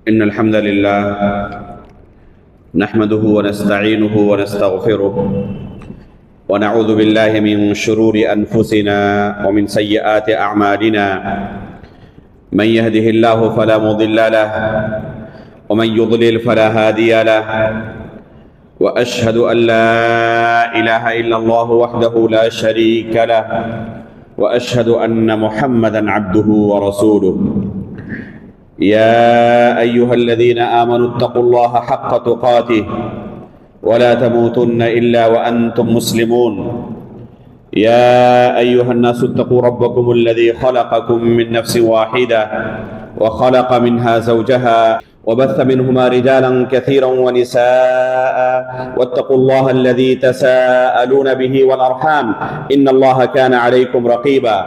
إن الحمد لله نحمده ونستعينه ونستغفره ونعوذ بالله من شرور أنفسنا ومن سيئات أعمالنا من يهده الله فلا مضل له ومن يضلل فلا هادي له وأشهد أن لا إله إلا الله وحده لا شريك له وأشهد أن محمدا عبده ورسوله يا أيها الذين آمنوا اتقوا الله حق تقاته ولا تموتن إلا وأنتم مسلمون يا أيها الناس اتقوا ربكم الذي خلقكم من نفس واحدة وخلق منها زوجها وبث منهما رجالا كثيرا ونساء واتقوا الله الذي تساءلون به والأرحام إن الله كان عليكم رقيبا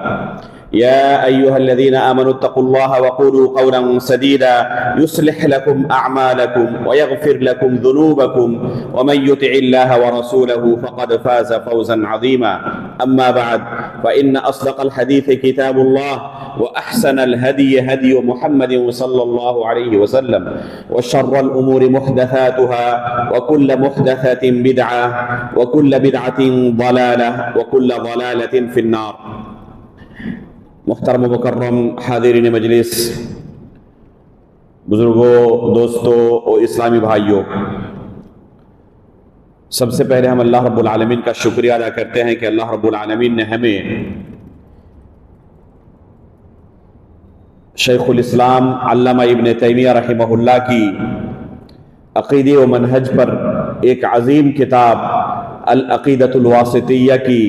يا أيها الذين آمنوا اتقوا الله وقولوا قولا سديدا يصلح لكم أعمالكم ويغفر لكم ذنوبكم ومن يطع الله ورسوله فقد فاز فوزا عظيما أما بعد فإن أصدق الحديث كتاب الله وأحسن الهدي هدي محمد صلى الله عليه وسلم وشر الأمور محدثاتها وكل محدثة بدعة وكل بدعة ضلالة وكل ضلالة في النار. محترم و مکرم حاضرین مجلس، بزرگوں، دوستوں اور اسلامی بھائیوں، سب سے پہلے ہم اللہ رب العالمین کا شکریہ ادا کرتے ہیں کہ اللہ رب العالمین نے ہمیں شیخ الاسلام علامہ ابن تیمیہ رحمہ اللہ کی عقیدے و منہج پر ایک عظیم کتاب العقیدۃ الواسطیہ کی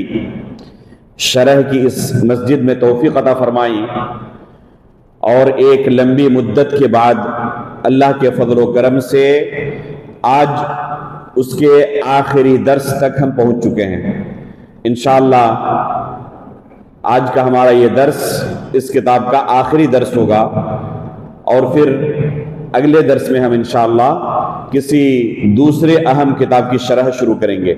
شرح کی اس مسجد میں توفیق عطا فرمائی، اور ایک لمبی مدت کے بعد اللہ کے فضل و کرم سے آج اس کے آخری درس تک ہم پہنچ چکے ہیں. انشاءاللہ آج کا ہمارا یہ درس اس کتاب کا آخری درس ہوگا، اور پھر اگلے درس میں ہم انشاءاللہ کسی دوسرے اہم کتاب کی شرح شروع کریں گے.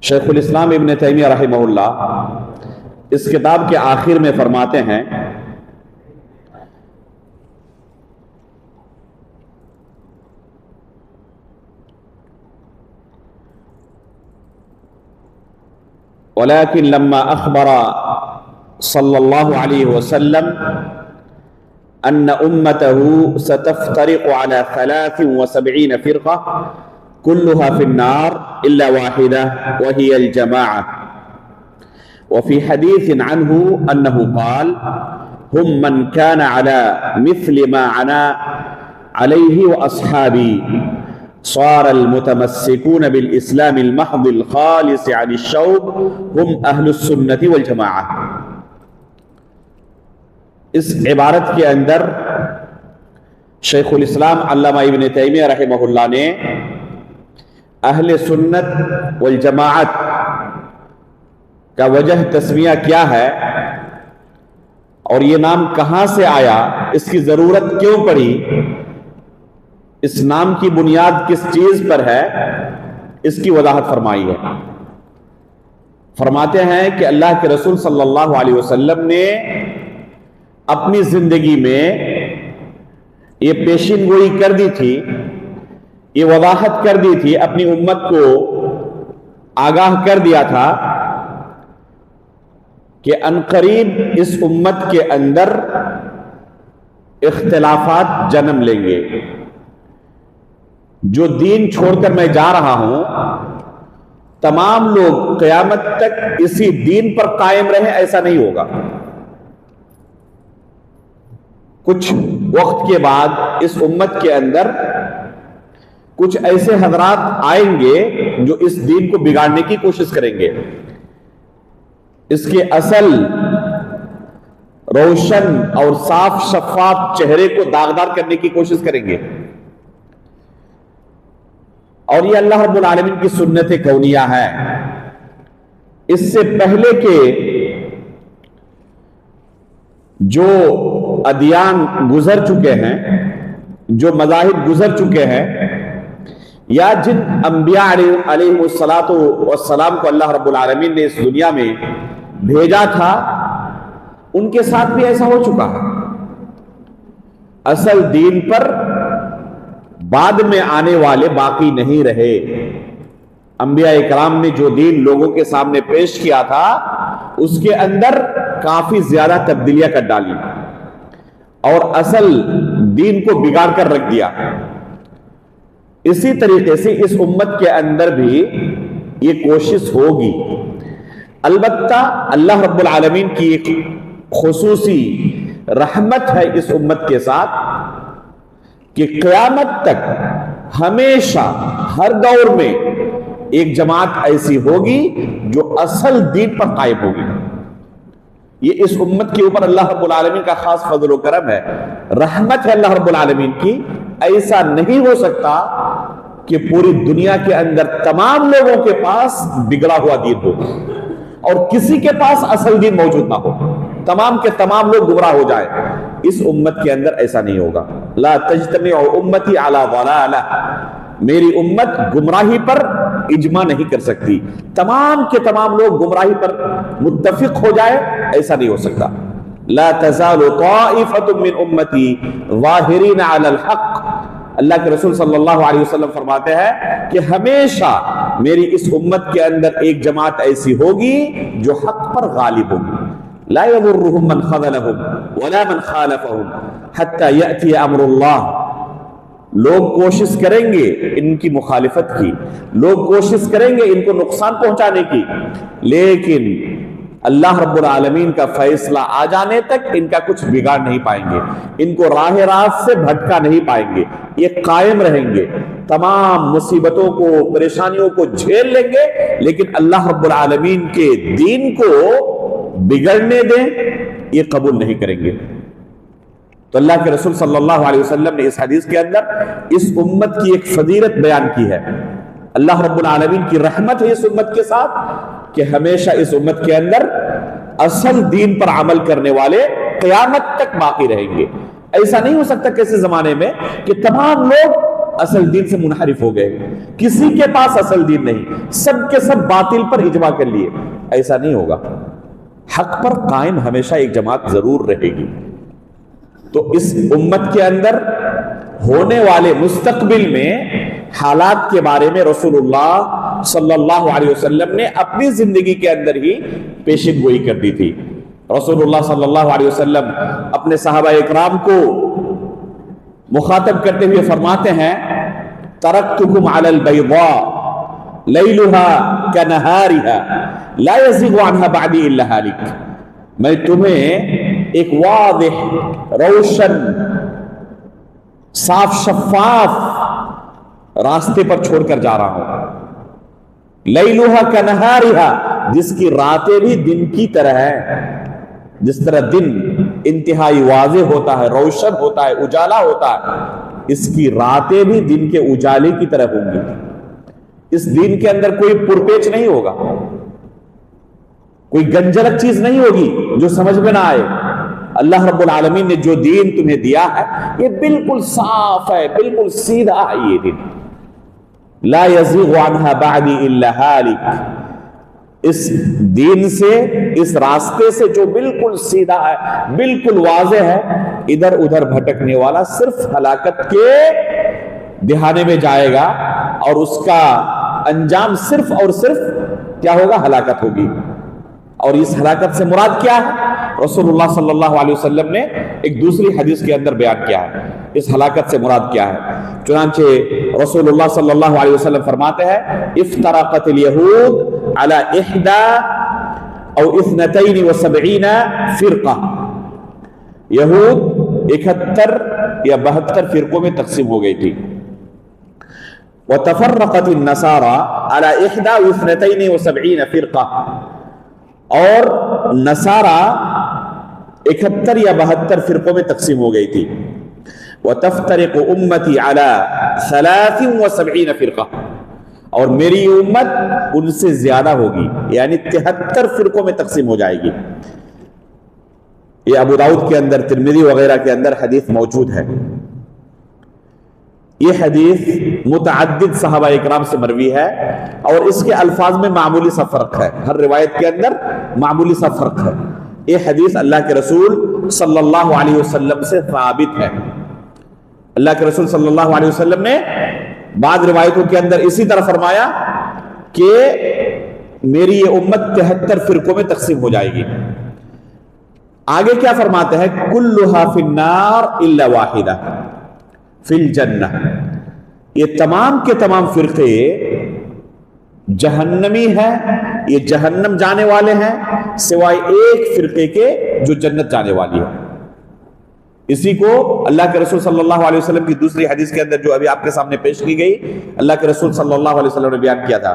شیخ الاسلام ابن تیمیہ رحمہ اللہ اس کتاب کے آخر میں فرماتے ہیں وَلَكِنْ لَمَّا أَخْبَرَ صلی اللہ علیہ وسلم أَنَّ أُمَّتَهُ سَتَفْتَرِقُ عَلَى 73 فِرْقَةٍ كلها في النار إلا واحدة وهي الجماعة. وفي حديث عنه أنه قال هم من كان على مثل ما أنا عليه وأصحابي صار المتمسكون بالإسلام المحض الخالص عن الشوب هم أهل السنة والجماعة. اس عبارت کے اندر شیخ الاسلام علامہ ابن تیمیہ رحمہ اللہ نے اہل سنت والجماعت کا وجہ تسمیہ کیا ہے، اور یہ نام کہاں سے آیا، اس کی ضرورت کیوں پڑی، اس نام کی بنیاد کس چیز پر ہے، اس کی وضاحت فرمائی ہے. فرماتے ہیں کہ اللہ کے رسول صلی اللہ علیہ وسلم نے اپنی زندگی میں یہ پیشین گوئی کر دی تھی، یہ وضاحت کر دی تھی، اپنی امت کو آگاہ کر دیا تھا کہ عنقریب اس امت کے اندر اختلافات جنم لیں گے. جو دین چھوڑ کر میں جا رہا ہوں، تمام لوگ قیامت تک اسی دین پر قائم رہیں ایسا نہیں ہوگا. کچھ وقت کے بعد اس امت کے اندر کچھ ایسے حضرات آئیں گے جو اس دین کو بگاڑنے کی کوشش کریں گے، اس کے اصل روشن اور صاف شفاف چہرے کو داغدار کرنے کی کوشش کریں گے. اور یہ اللہ رب العالمین کی سنت کونیہ ہے. اس سے پہلے کے جو ادیان گزر چکے ہیں، جو مذاہب گزر چکے ہیں، یا جن انبیاء علیہ السلام کو اللہ رب العالمین نے اس دنیا میں بھیجا تھا، ان کے ساتھ بھی ایسا ہو چکا ہے. اصل دین پر بعد میں آنے والے باقی نہیں رہے۔ انبیاء اکرام نے جو دین لوگوں کے سامنے پیش کیا تھا اس کے اندر کافی زیادہ تبدیلیاں کر ڈالی اور اصل دین کو بگاڑ کر رکھ دیا۔ اسی طریقے سے اس امت کے اندر بھی یہ کوشش ہوگی۔ البتہ اللہ رب العالمین کی ایک خصوصی رحمت ہے اس امت کے ساتھ کہ قیامت تک ہمیشہ ہر دور میں ایک جماعت ایسی ہوگی جو اصل دین پر قائم ہوگی۔ یہ اس امت کے اوپر اللہ رب العالمین کا خاص فضل و کرم ہے، رحمت ہے اللہ رب العالمین کی۔ ایسا نہیں ہو سکتا کہ پوری دنیا کے اندر تمام لوگوں کے پاس بگڑا ہوا دین ہو اور کسی کے پاس اصل دین موجود نہ ہو، تمام کے تمام لوگ گمراہ ہو جائیں۔ اس امت کے اندر ایسا نہیں ہوگا۔ لا تجتمع امتی علی ضلالہ، میری امت گمراہی پر اجماع نہیں کر سکتی، تمام کے تمام لوگ گمراہی پر متفق ہو جائے، ایسا نہیں ہو سکتا۔ لا تزال طائفة من امتی ظاہرین علی الحق، اللہ کے رسول صلی اللہ علیہ وسلم فرماتے ہیں کہ ہمیشہ میری اس امت کے اندر ایک جماعت ایسی ہوگی جو حق پر غالب ہوگی۔ لا يضرهم من خذلهم ولا من خالفهم حتى يأتي امر اللہ، لوگ کوشش کریں گے ان کی مخالفت کی، لوگ کوشش کریں گے ان کو نقصان پہنچانے کی، لیکن اللہ رب العالمین کا فیصلہ آ جانے تک ان کا کچھ بگاڑ نہیں پائیں گے، ان کو راہ راست سے بھٹکا نہیں پائیں گے، یہ قائم رہیں گے، تمام مصیبتوں کو پریشانیوں کو جھیل لیں گے، لیکن اللہ رب العالمین کے دین کو بگڑنے دیں یہ قبول نہیں کریں گے۔ تو اللہ کے رسول صلی اللہ علیہ وسلم نے اس حدیث کے اندر اس امت کی ایک فضیلت بیان کی ہے۔ اللہ رب العالمین کی رحمت ہے اس امت کے ساتھ کہ ہمیشہ اس امت کے اندر اصل دین پر عمل کرنے والے قیامت تک باقی رہیں گے۔ ایسا نہیں ہو سکتا کسی زمانے میں کہ تمام لوگ اصل دین سے منحرف ہو گئے، کسی کے پاس اصل دین نہیں، سب کے سب باطل پر اجماع کر لیے، ایسا نہیں ہوگا۔ حق پر قائم ہمیشہ ایک جماعت ضرور رہے گی۔ تو اس امت کے اندر ہونے والے مستقبل میں حالات کے بارے میں رسول اللہ صلی اللہ علیہ وسلم نے اپنی زندگی کے اندر ہی پیشن گوئی کر دی تھی۔ رسول اللہ صلی اللہ علیہ وسلم اپنے صحابہ اکرام کو مخاطب کرتے ہوئے فرماتے ہیں ترکتکم علی البیضاء لیلها کنہارها لا یزیغ عنها بعدی الا ہالک، میں تمہیں ایک واضح، روشن، صاف شفاف راستے پر چھوڑ کر جا رہا ہوں، لیلها کنہارها، جس کی راتیں بھی دن کی طرح ہیں۔ جس طرح دن انتہائی واضح ہوتا ہے، روشن ہوتا ہے، اجالا ہوتا ہے، اس کی راتیں بھی دن کے اجالے کی طرح ہوں گی۔ اس دین کے اندر کوئی پرپیچ نہیں ہوگا، کوئی گنجلک چیز نہیں ہوگی جو سمجھ میں نہ آئے۔ اللہ رب العالمین نے جو دین تمہیں دیا ہے یہ بالکل صاف ہے، بالکل سیدھا ہے یہ دین۔ لا یزیغ عنها بعدی الا ہالک، اس دین سے، اس راستے سے جو بالکل سیدھا ہے، بالکل واضح ہے، ادھر ادھر بھٹکنے والا صرف ہلاکت کے دہانے میں جائے گا اور اس کا انجام صرف اور صرف کیا ہوگا؟ ہلاکت ہوگی۔ اور اس ہلاکت سے مراد کیا ہے؟ رسول اللہ صلی اللہ علیہ وسلم نے ایک دوسری حدیث کے اندر بیان کیا ہے اس ہلاکت سے مراد کیا ہے۔ چنانچہ رسول اللہ صلی اللہ علیہ وسلم فرماتے ہیں افترقت الیہود علی 71 او 72 فرقہ، یہود 71 یا 72 فرقوں میں تقسیم ہو گئی تھی۔ وتفرقت النصارى على 71 فرقہ، اور نصارہ 71 یا 72 فرقوں میں تقسیم ہو گئی تھی۔ وتفترق امتی علی 73 فرقہ، اور میری امت ان سے زیادہ ہوگی، یعنی 73 فرقوں میں تقسیم ہو جائے گی۔ یہ ابو داؤد کے اندر، ترمذی وغیرہ کے اندر حدیث موجود ہے۔ یہ حدیث متعدد صحابہ اکرام سے مروی ہے اور اس کے الفاظ میں معمولی سا فرق ہے، ہر روایت کے اندر معمولی سا فرق ہے۔ یہ حدیث اللہ کے رسول صلی اللہ علیہ وسلم سے ثابت ہے، اللہ کے رسول صلی اللہ علیہ وسلم نے بعض روایتوں کے اندر اسی طرح فرمایا کہ میری یہ امت 73 فرقوں میں تقسیم ہو جائے گی. آگے کیا فرماتے ہیں؟ کلھا فی النار الا واحدہ فی الجنہ. یہ تمام کے تمام فرقے جہنمی ہیں، یہ جہنم جانے والے ہیں، سوائے ایک فرقے کے جو جنت جانے والی ہے. اسی کو اللہ کے رسول صلی اللہ علیہ وسلم کی دوسری حدیث کے اندر جو ابھی آپ کے سامنے پیش کی گئی، اللہ کے رسول صلی اللہ علیہ وسلم نے بیان کیا تھا،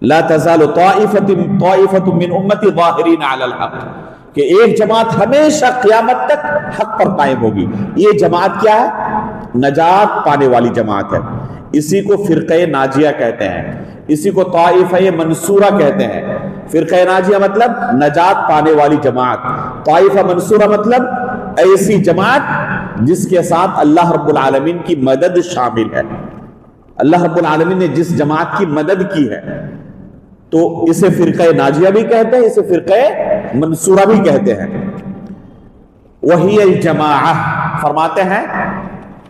لا تزال طائفۃ من امتی ظاہرین علی الحق، کہ ایک جماعت ہمیشہ قیامت تک حق پر قائم ہوگی. یہ جماعت کیا ہے؟ نجات پانے والی جماعت ہے. اسی کو فرقہ ناجیہ کہتے ہیں، اسی کو طائفہ منصورہ کہتے ہیں. فرقہ ناجیہ مطلب نجات پانے والی جماعت، طائفہ منصورہ مطلب ایسی جماعت جس کے ساتھ اللہ رب العالمین کی مدد شامل ہے. اللہ رب العالمین نے جس جماعت کی مدد کی ہے تو اسے فرقہ ناجیہ بھی کہتے ہیں، اسے فرقہ منصورہ بھی کہتے ہیں. وہی الجماعہ، فرماتے ہیں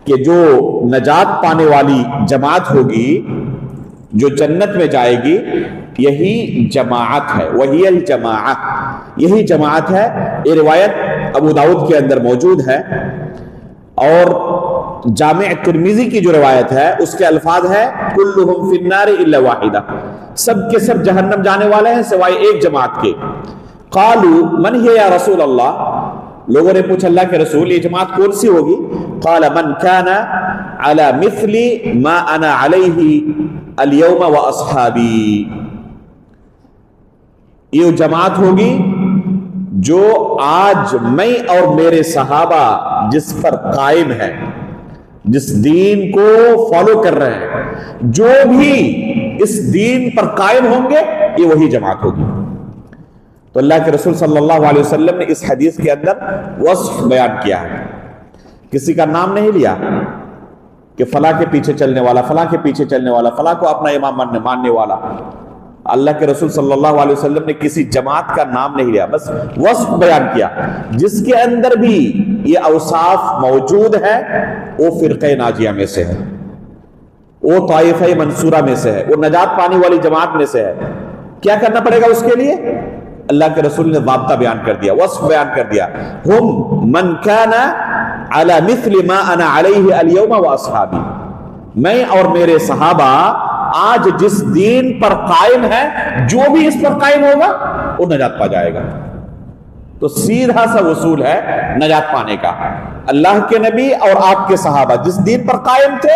کہ جو نجات پانے والی جماعت ہوگی، جو جنت میں جائے گی، یہی جماعت ہے. وہی الجماعہ، یہی جماعت ہے. یہ روایت ابو داؤد کے اندر موجود ہے، اور جامع ترمذی کی جو روایت ہے اس کے الفاظ ہے کلہم فی النار الا واحدہ، سب کے سب جہنم جانے والے ہیں سوائے ایک جماعت کے. قالوا من ہی یا رسول اللہ، لوگوں نے پوچھا اللہ کے رسول یہ جماعت کون سی ہوگی؟ قال من کان علی مثل ما انا علیہ اليوم واصحابی، یہ جماعت ہوگی جو آج میں اور میرے صحابہ جس پر قائم ہیں، جس دین کو فالو کر رہے ہیں، جو بھی اس دین پر قائم ہوں گے یہ وہی جماعت ہوگی. تو اللہ کے رسول صلی اللہ علیہ وسلم نے اس حدیث کے اندر وصف بیان کیا ہے. کسی کا نام نہیں لیا کہ فلاں کے پیچھے چلنے والا، فلاں کے پیچھے چلنے والا، فلاں کو اپنا امام ماننے والا. اللہ کے رسول صلی اللہ علیہ وسلم نے کسی جماعت کا نام نہیں لیا، بس وصف بیان کیا. جس کے اندر بھی یہ اوصاف موجود ہے وہ فرقہ ناجیہ میں سے ہے، وہ طائفہ منصورہ میں سے ہے، وہ نجات پانے والی جماعت میں سے ہے. کیا کرنا پڑے گا اس کے لیے؟ اللہ کے رسول نے ضابطہ بیان کر دیا، وصف بیان کر دیا. ہم من کان علی مثل ما انا علیہ اليوم واصحابی، میں اور میرے صحابہ آج جس دین پر قائم ہے، جو بھی اس پر قائم ہوگا وہ نجات پا جائے گا. تو سیدھا سا وصول ہے نجات پانے کا. اللہ کے نبی اور آپ کے صحابہ جس دین پر قائم تھے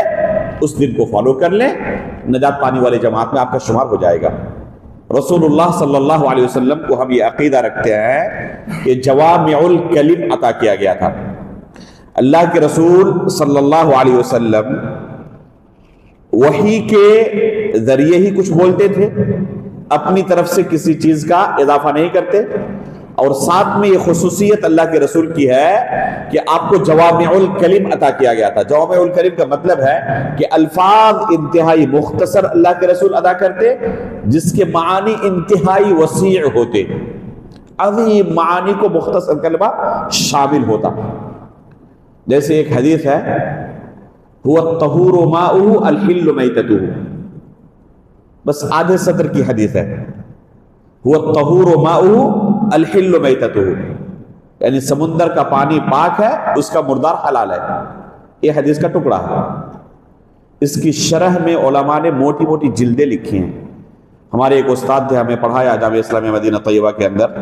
اس دین کو فالو کر لیں، نجات پانے والے جماعت میں آپ کا شمار ہو جائے گا. رسول اللہ صلی اللہ علیہ وسلم کو ہم یہ عقیدہ رکھتے ہیں کہ جوامع الکلم عطا کیا گیا تھا. اللہ کے رسول صلی اللہ علیہ وسلم وحی کے ذریعے ہی کچھ بولتے تھے، اپنی طرف سے کسی چیز کا اضافہ نہیں کرتے. اور ساتھ میں یہ خصوصیت اللہ کے رسول کی ہے کہ آپ کو جوامع الکلم عطا کیا گیا تھا. جوامع الکلم کا مطلب ہے کہ الفاظ انتہائی مختصر اللہ کے رسول ادا کرتے، جس کے معانی انتہائی وسیع ہوتے، عظیم معانی کو مختصر کلمہ شامل ہوتا. جیسے ایک حدیث ہے هو الطہور ماؤہ الحل میتتہ، بس آدھے سطر کی حدیث ہے. هو الطہور ماؤہ الحل میتتہ، یعنی سمندر کا پانی پاک ہے، اس کا مردار حلال ہے. یہ حدیث کا ٹکڑا ہے. اس کی شرح میں علماء نے موٹی موٹی جلدیں لکھی ہیں. ہمارے ایک استاد تھے، ہمیں پڑھایا جامعہ اسلامیہ مدینہ طیبہ کے اندر.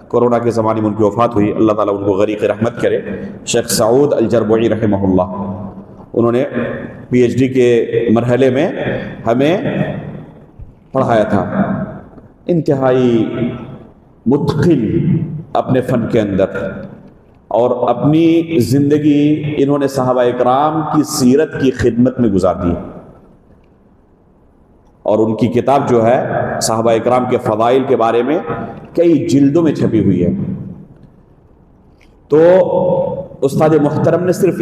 کورونا کے زمانے میں ان کی وفات ہوئی، اللہ تعالیٰ ان کو غریق رحمت کرے. شیخ سعود الجربوعی رحمہ اللہ، انہوں نے پی ایچ ڈی کے مرحلے میں ہمیں پڑھایا تھا. انتہائی متقن اپنے فن کے اندر، اور اپنی زندگی انہوں نے صحابہ اکرام کی سیرت کی خدمت میں گزار دی. اور ان کی کتاب جو ہے صحابہ اکرام کے فضائل کے بارے میں کئی جلدوں میں چھپی ہوئی ہے. تو استاد محترم نے صرف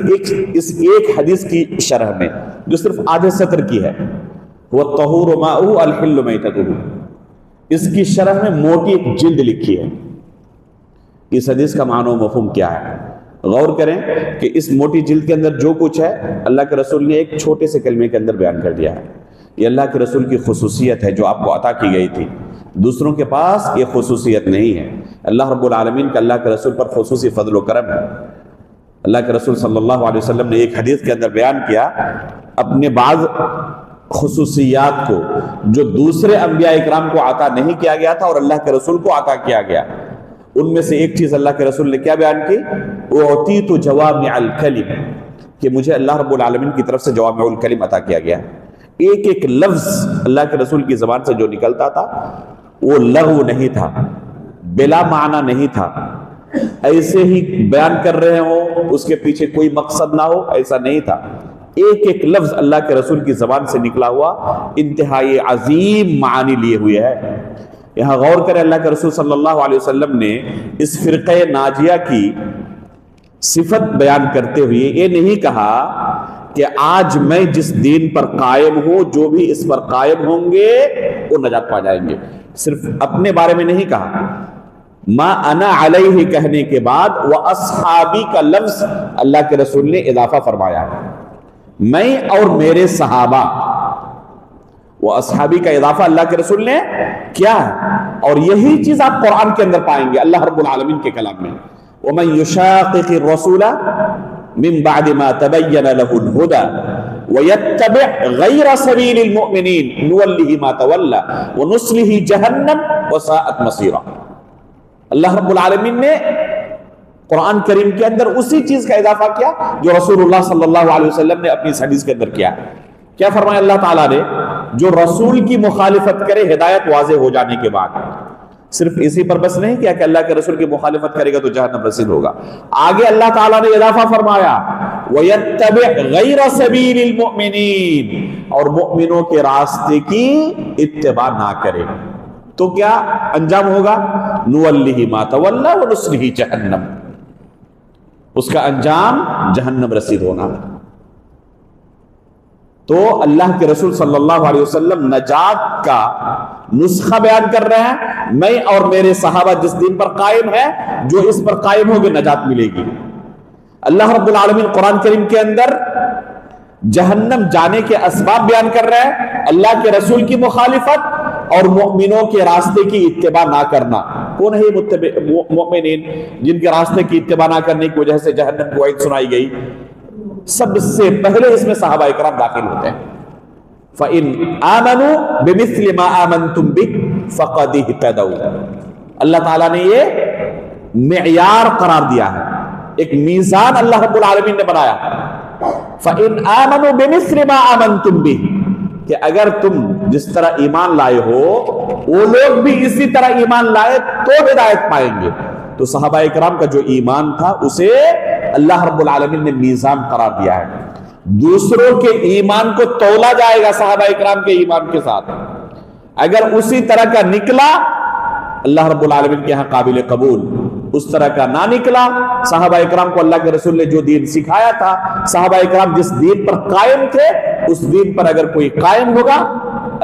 اس ایک حدیث کی شرح میں، جو صرف آدھے سطر کی ہے، وہ طہور ماؤہ الحل میتتہ، اس کی شرح میں موٹی ایک جلد لکھی ہے. اس حدیث کا معنی و مفہوم کیا ہے؟ غور کریں کہ اس موٹی جلد کے اندر جو کچھ ہے اللہ کے رسول نے ایک چھوٹے سے کلمے کے اندر بیان کر دیا ہے۔ یہ اللہ کے رسول کی خصوصیت ہے جو آپ کو عطا کی گئی تھی، دوسروں کے پاس یہ خصوصیت نہیں ہے۔ اللہ رب العالمین کا اللہ کے رسول پر خصوصی فضل و کرم ہے۔ اللہ کے رسول صلی اللہ علیہ وسلم نے ایک حدیث کے اندر بیان کیا اپنے بعض خصوصیات کو جو دوسرے انبیاء اکرام کو عطا نہیں کیا گیا تھا اور اللہ کے رسول کو عطا کیا گیا۔ ان میں سے ایک چیز اللہ کے رسول نے کیا بیان کی؟ اعطیت جوامع الکلم، کہ مجھے اللہ رب العالمین کی طرف سے جوامع الکلم عطا کیا گیا۔ ایک ایک لفظ اللہ کے رسول کی زبان سے جو نکلتا تھا وہ لغو نہیں تھا، بلا معنی نہیں تھا، ایسے ہی بیان کر رہے ہوں اس کے پیچھے کوئی مقصد نہ ہو، ایسا نہیں تھا۔ ایک ایک لفظ اللہ کے رسول کی زبان سے نکلا ہوا انتہائی عظیم معانی لیے ہوئے ہے۔ یہاں غور کریں، اللہ کے رسول صلی اللہ علیہ وسلم نے اس فرقہ ناجیہ کی صفت بیان کرتے ہوئے یہ نہیں کہا کہ آج میں جس دین پر قائم ہوں، جو بھی اس پر قائم ہوں گے وہ نجات پا جائیں گے۔ صرف اپنے بارے میں نہیں کہا، ما انا علیہ کہنے کے بعد وہ اصحابی کا لفظ اللہ کے رسول نے اضافہ فرمایا ہے، میں اور میرے صحابہ۔ وہ اصحابی کا اضافہ اللہ کے رسول نے کیا ہے، اور یہی چیز آپ قرآن کے اندر پائیں گے اللہ رب العالمین کے کلام میں۔ وَمَن يُشَاقِقِ الرَّسُولَ مِن بَعْدِ مَا تَبَيَّنَ لَهُ الْهُدَى وَيَتَّبِعْ غَيْرَ سَبِيلِ الْمُؤْمِنِينَ نُوَلِّهِ مَا تَوَلَّى وَنُصْلِهِ جَهَنَّمَ وَسَاءَتْ مَصِيرًا۔ اللہ رب العالمین نے قرآن کریم کے اندر اسی چیز کا اضافہ کیا جو رسول اللہ صلی اللہ علیہ وسلم نے اپنی حدیث کے اندر کیا۔ کیا فرمایا اللہ تعالیٰ نے؟ جو رسول کی مخالفت کرے ہدایت واضح ہو جانے کے بعد، صرف اسی پر بس نہیں کیا کہ اللہ کے رسول کی مخالفت کرے گا تو جہنم رسید ہوگا، آگے اللہ تعالیٰ نے اضافہ فرمایا وَيَتَّبِعْ غَيْرَ سَبِيلِ الْمُؤْمِنِينَ، اور مؤمنوں کے راستے کی اتباع نہ کرے تو کیا انجام ہوگا؟ نُوَلِّهِ مَا تَوَلَّى وَنُصْلِهِ جَهَنَّمَ، اس کا انجام جہنم رسید ہونا۔ تو اللہ کے رسول صلی اللہ علیہ وسلم نجات کا نسخہ بیان کر رہے ہیں، میں اور میرے صحابہ جس دین پر قائم ہے، جو اس پر قائم ہوگے نجات ملے گی۔ اللہ رب العالمین قرآن کریم کے اندر جہنم جانے کے اسباب بیان کر رہے ہیں، اللہ کے رسول کی مخالفت اور مؤمنوں کے راستے کی اتباع نہ کرنا۔ کون ہے مؤمنین جن کے راستے کی اتباع نہ کرنے کی وجہ سے جہنم کو وعید سنائی گئی؟ سب سے پہلے اس میں صحابہ اکرام داخل ہوتے ہیں۔ فَإِنْ آمَنُوا بِمِثْلِ مَا آمَنْتُمْ بِهِ فَقَدِ اهْتَدَوْا۔ اللہ تعالیٰ نے یہ معیار قرار دیا ہے، ایک میزان اللہ رب العالمین نے بنایا۔ فَإِنْ آمَنُوا بِمِثْلِ مَا آمَنْتُمْ بِهِ، کہ اگر تم جس طرح ایمان لائے ہو وہ لوگ بھی اسی طرح ایمان لائے تو ہدایت پائیں گے۔ تو صحابہ اکرام کا جو ایمان تھا اسے اللہ رب العالمین نے میزان قرار دیا ہے، دوسروں کے ایمان کو تولا جائے گا صحابہ اکرام کے ایمان کے ساتھ، اگر اسی طرح کا نکلا اللہ رب العالمین کے ہاں قابل قبول، اس طرح کا نہ نکلا، صحابہ اکرام کو اللہ کے رسول نے جو دین سکھایا تھا، صحابہ اکرام جس دین پر قائم تھے اس دین پر اگر کوئی قائم ہوگا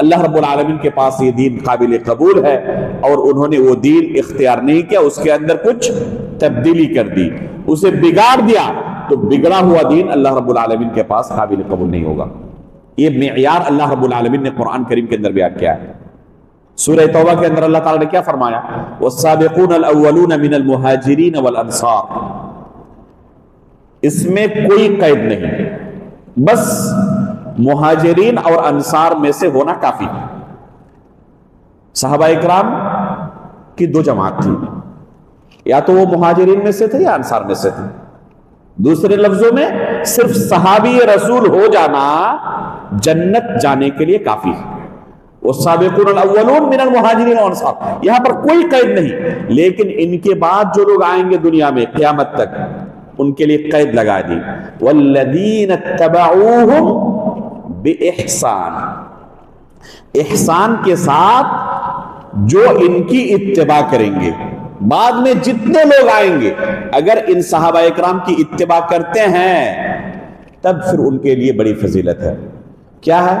اللہ رب العالمین کے پاس یہ دین قابل قبول ہے، اور انہوں نے وہ دین اختیار نہیں کیا، اس کے اندر کچھ تبدیلی کر دی، اسے بگاڑ دیا، تو بگڑا ہوا دین اللہ رب العالمین کے پاس قابل قبول نہیں ہوگا۔ یہ معیار اللہ رب العالمین نے قرآن کریم کے اندر بیان کیا ہے۔ سورہ توبہ کے اندر اللہ تعالیٰ نے کیا فرمایا؟ وَالسَّابِقُونَ الْأَوَّلُونَ مِنَ الْمُهَاجِرِينَ وَالْأَنصَارِ، اس میں کوئی قید نہیں، بس مہاجرین اور انصار میں سے ہونا کافی ہے۔ صحابہ اکرام کی دو جماعت تھی، یا تو وہ مہاجرین میں سے تھے یا انصار میں سے تھے، دوسرے لفظوں میں صرف صحابی رسول ہو جانا جنت جانے کے لیے کافی ہے۔ والسابقون الاولون من المہاجرین والانصار، یہاں پر کوئی قید نہیں، لیکن ان کے بعد جو لوگ آئیں گے دنیا میں قیامت تک ان کے لیے قید لگا دی۔ والذین اتبعوہم بإحسان، احسان کے ساتھ جو ان کی اتباع کریں گے، بعد میں جتنے لوگ آئیں گے اگر ان صحابہ اکرام کی اتباع کرتے ہیں تب پھر ان کے لیے بڑی فضیلت ہے۔ کیا ہے؟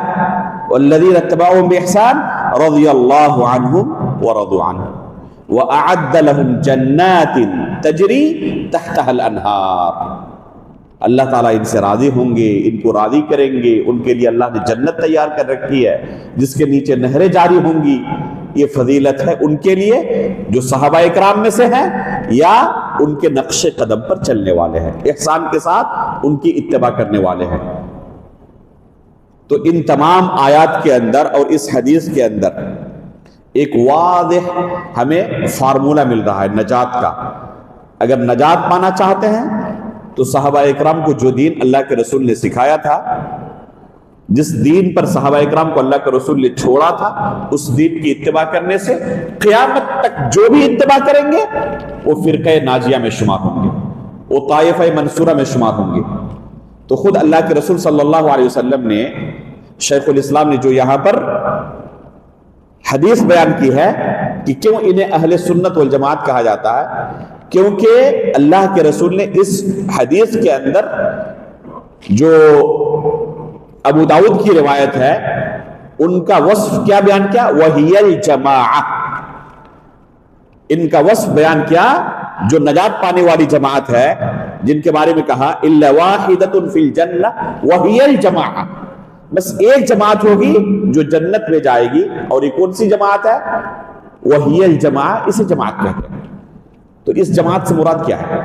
والذین اتبعوہم بإحسان رضی اللہ عنہم ورضوا عنہ، وَأَعَدَّ لَهُمْ جَنَّاتٍ تَجْرِي تَحْتَهَا الْأَنْهَارُ، اللہ تعالیٰ ان سے راضی ہوں گے، ان کو راضی کریں گے، ان کے لیے اللہ نے جنت تیار کر رکھی ہے جس کے نیچے نہریں جاری ہوں گی۔ یہ فضیلت ہے ان کے لیے جو صحابہ اکرام میں سے ہیں یا ان کے نقش قدم پر چلنے والے ہیں، احسان کے ساتھ ان کی اتباع کرنے والے ہیں۔ تو ان تمام آیات کے اندر اور اس حدیث کے اندر ایک واضح ہمیں فارمولہ مل رہا ہے نجات کا۔ اگر نجات پانا چاہتے ہیں تو صحابہ اکرام کو جو دین اللہ کے رسول نے سکھایا تھا، جس دین پر صحابہ اکرام کو اللہ کے رسول نے چھوڑا تھا، اس دین کی اتباع کرنے سے قیامت تک جو بھی اتباع کریں گے وہ فرقہ ناجیہ میں شمار ہوں گے، وہ طائفہ منصورہ میں شمار ہوں گے۔ تو خود اللہ کے رسول صلی اللہ علیہ وسلم نے، شیخ الاسلام نے جو یہاں پر حدیث بیان کی ہے کہ کیوں انہیں اہل سنت والجماعت کہا جاتا ہے، کیونکہ اللہ کے رسول نے اس حدیث کے اندر جو ابو داؤد کی روایت ہے ان کا وصف کیا بیان کیا؟ وَهِيَ الْجَمَاعَةِ، ان کا وصف بیان کیا جو نجات پانے والی جماعت ہے، جن کے بارے میں کہا إِلَّا وَاحِدَةٌ فِي الْجَنَّةِ وَهِيَ الْجَمَاعَةِ، بس ایک جماعت ہوگی جو جنت میں جائے گی، اور یہ کون سی جماعت ہے؟ وَهِيَ الْجَمَاعَةِ، اسے جماعت کہتے ہیں۔ تو اس جماعت سے مراد کیا ہے؟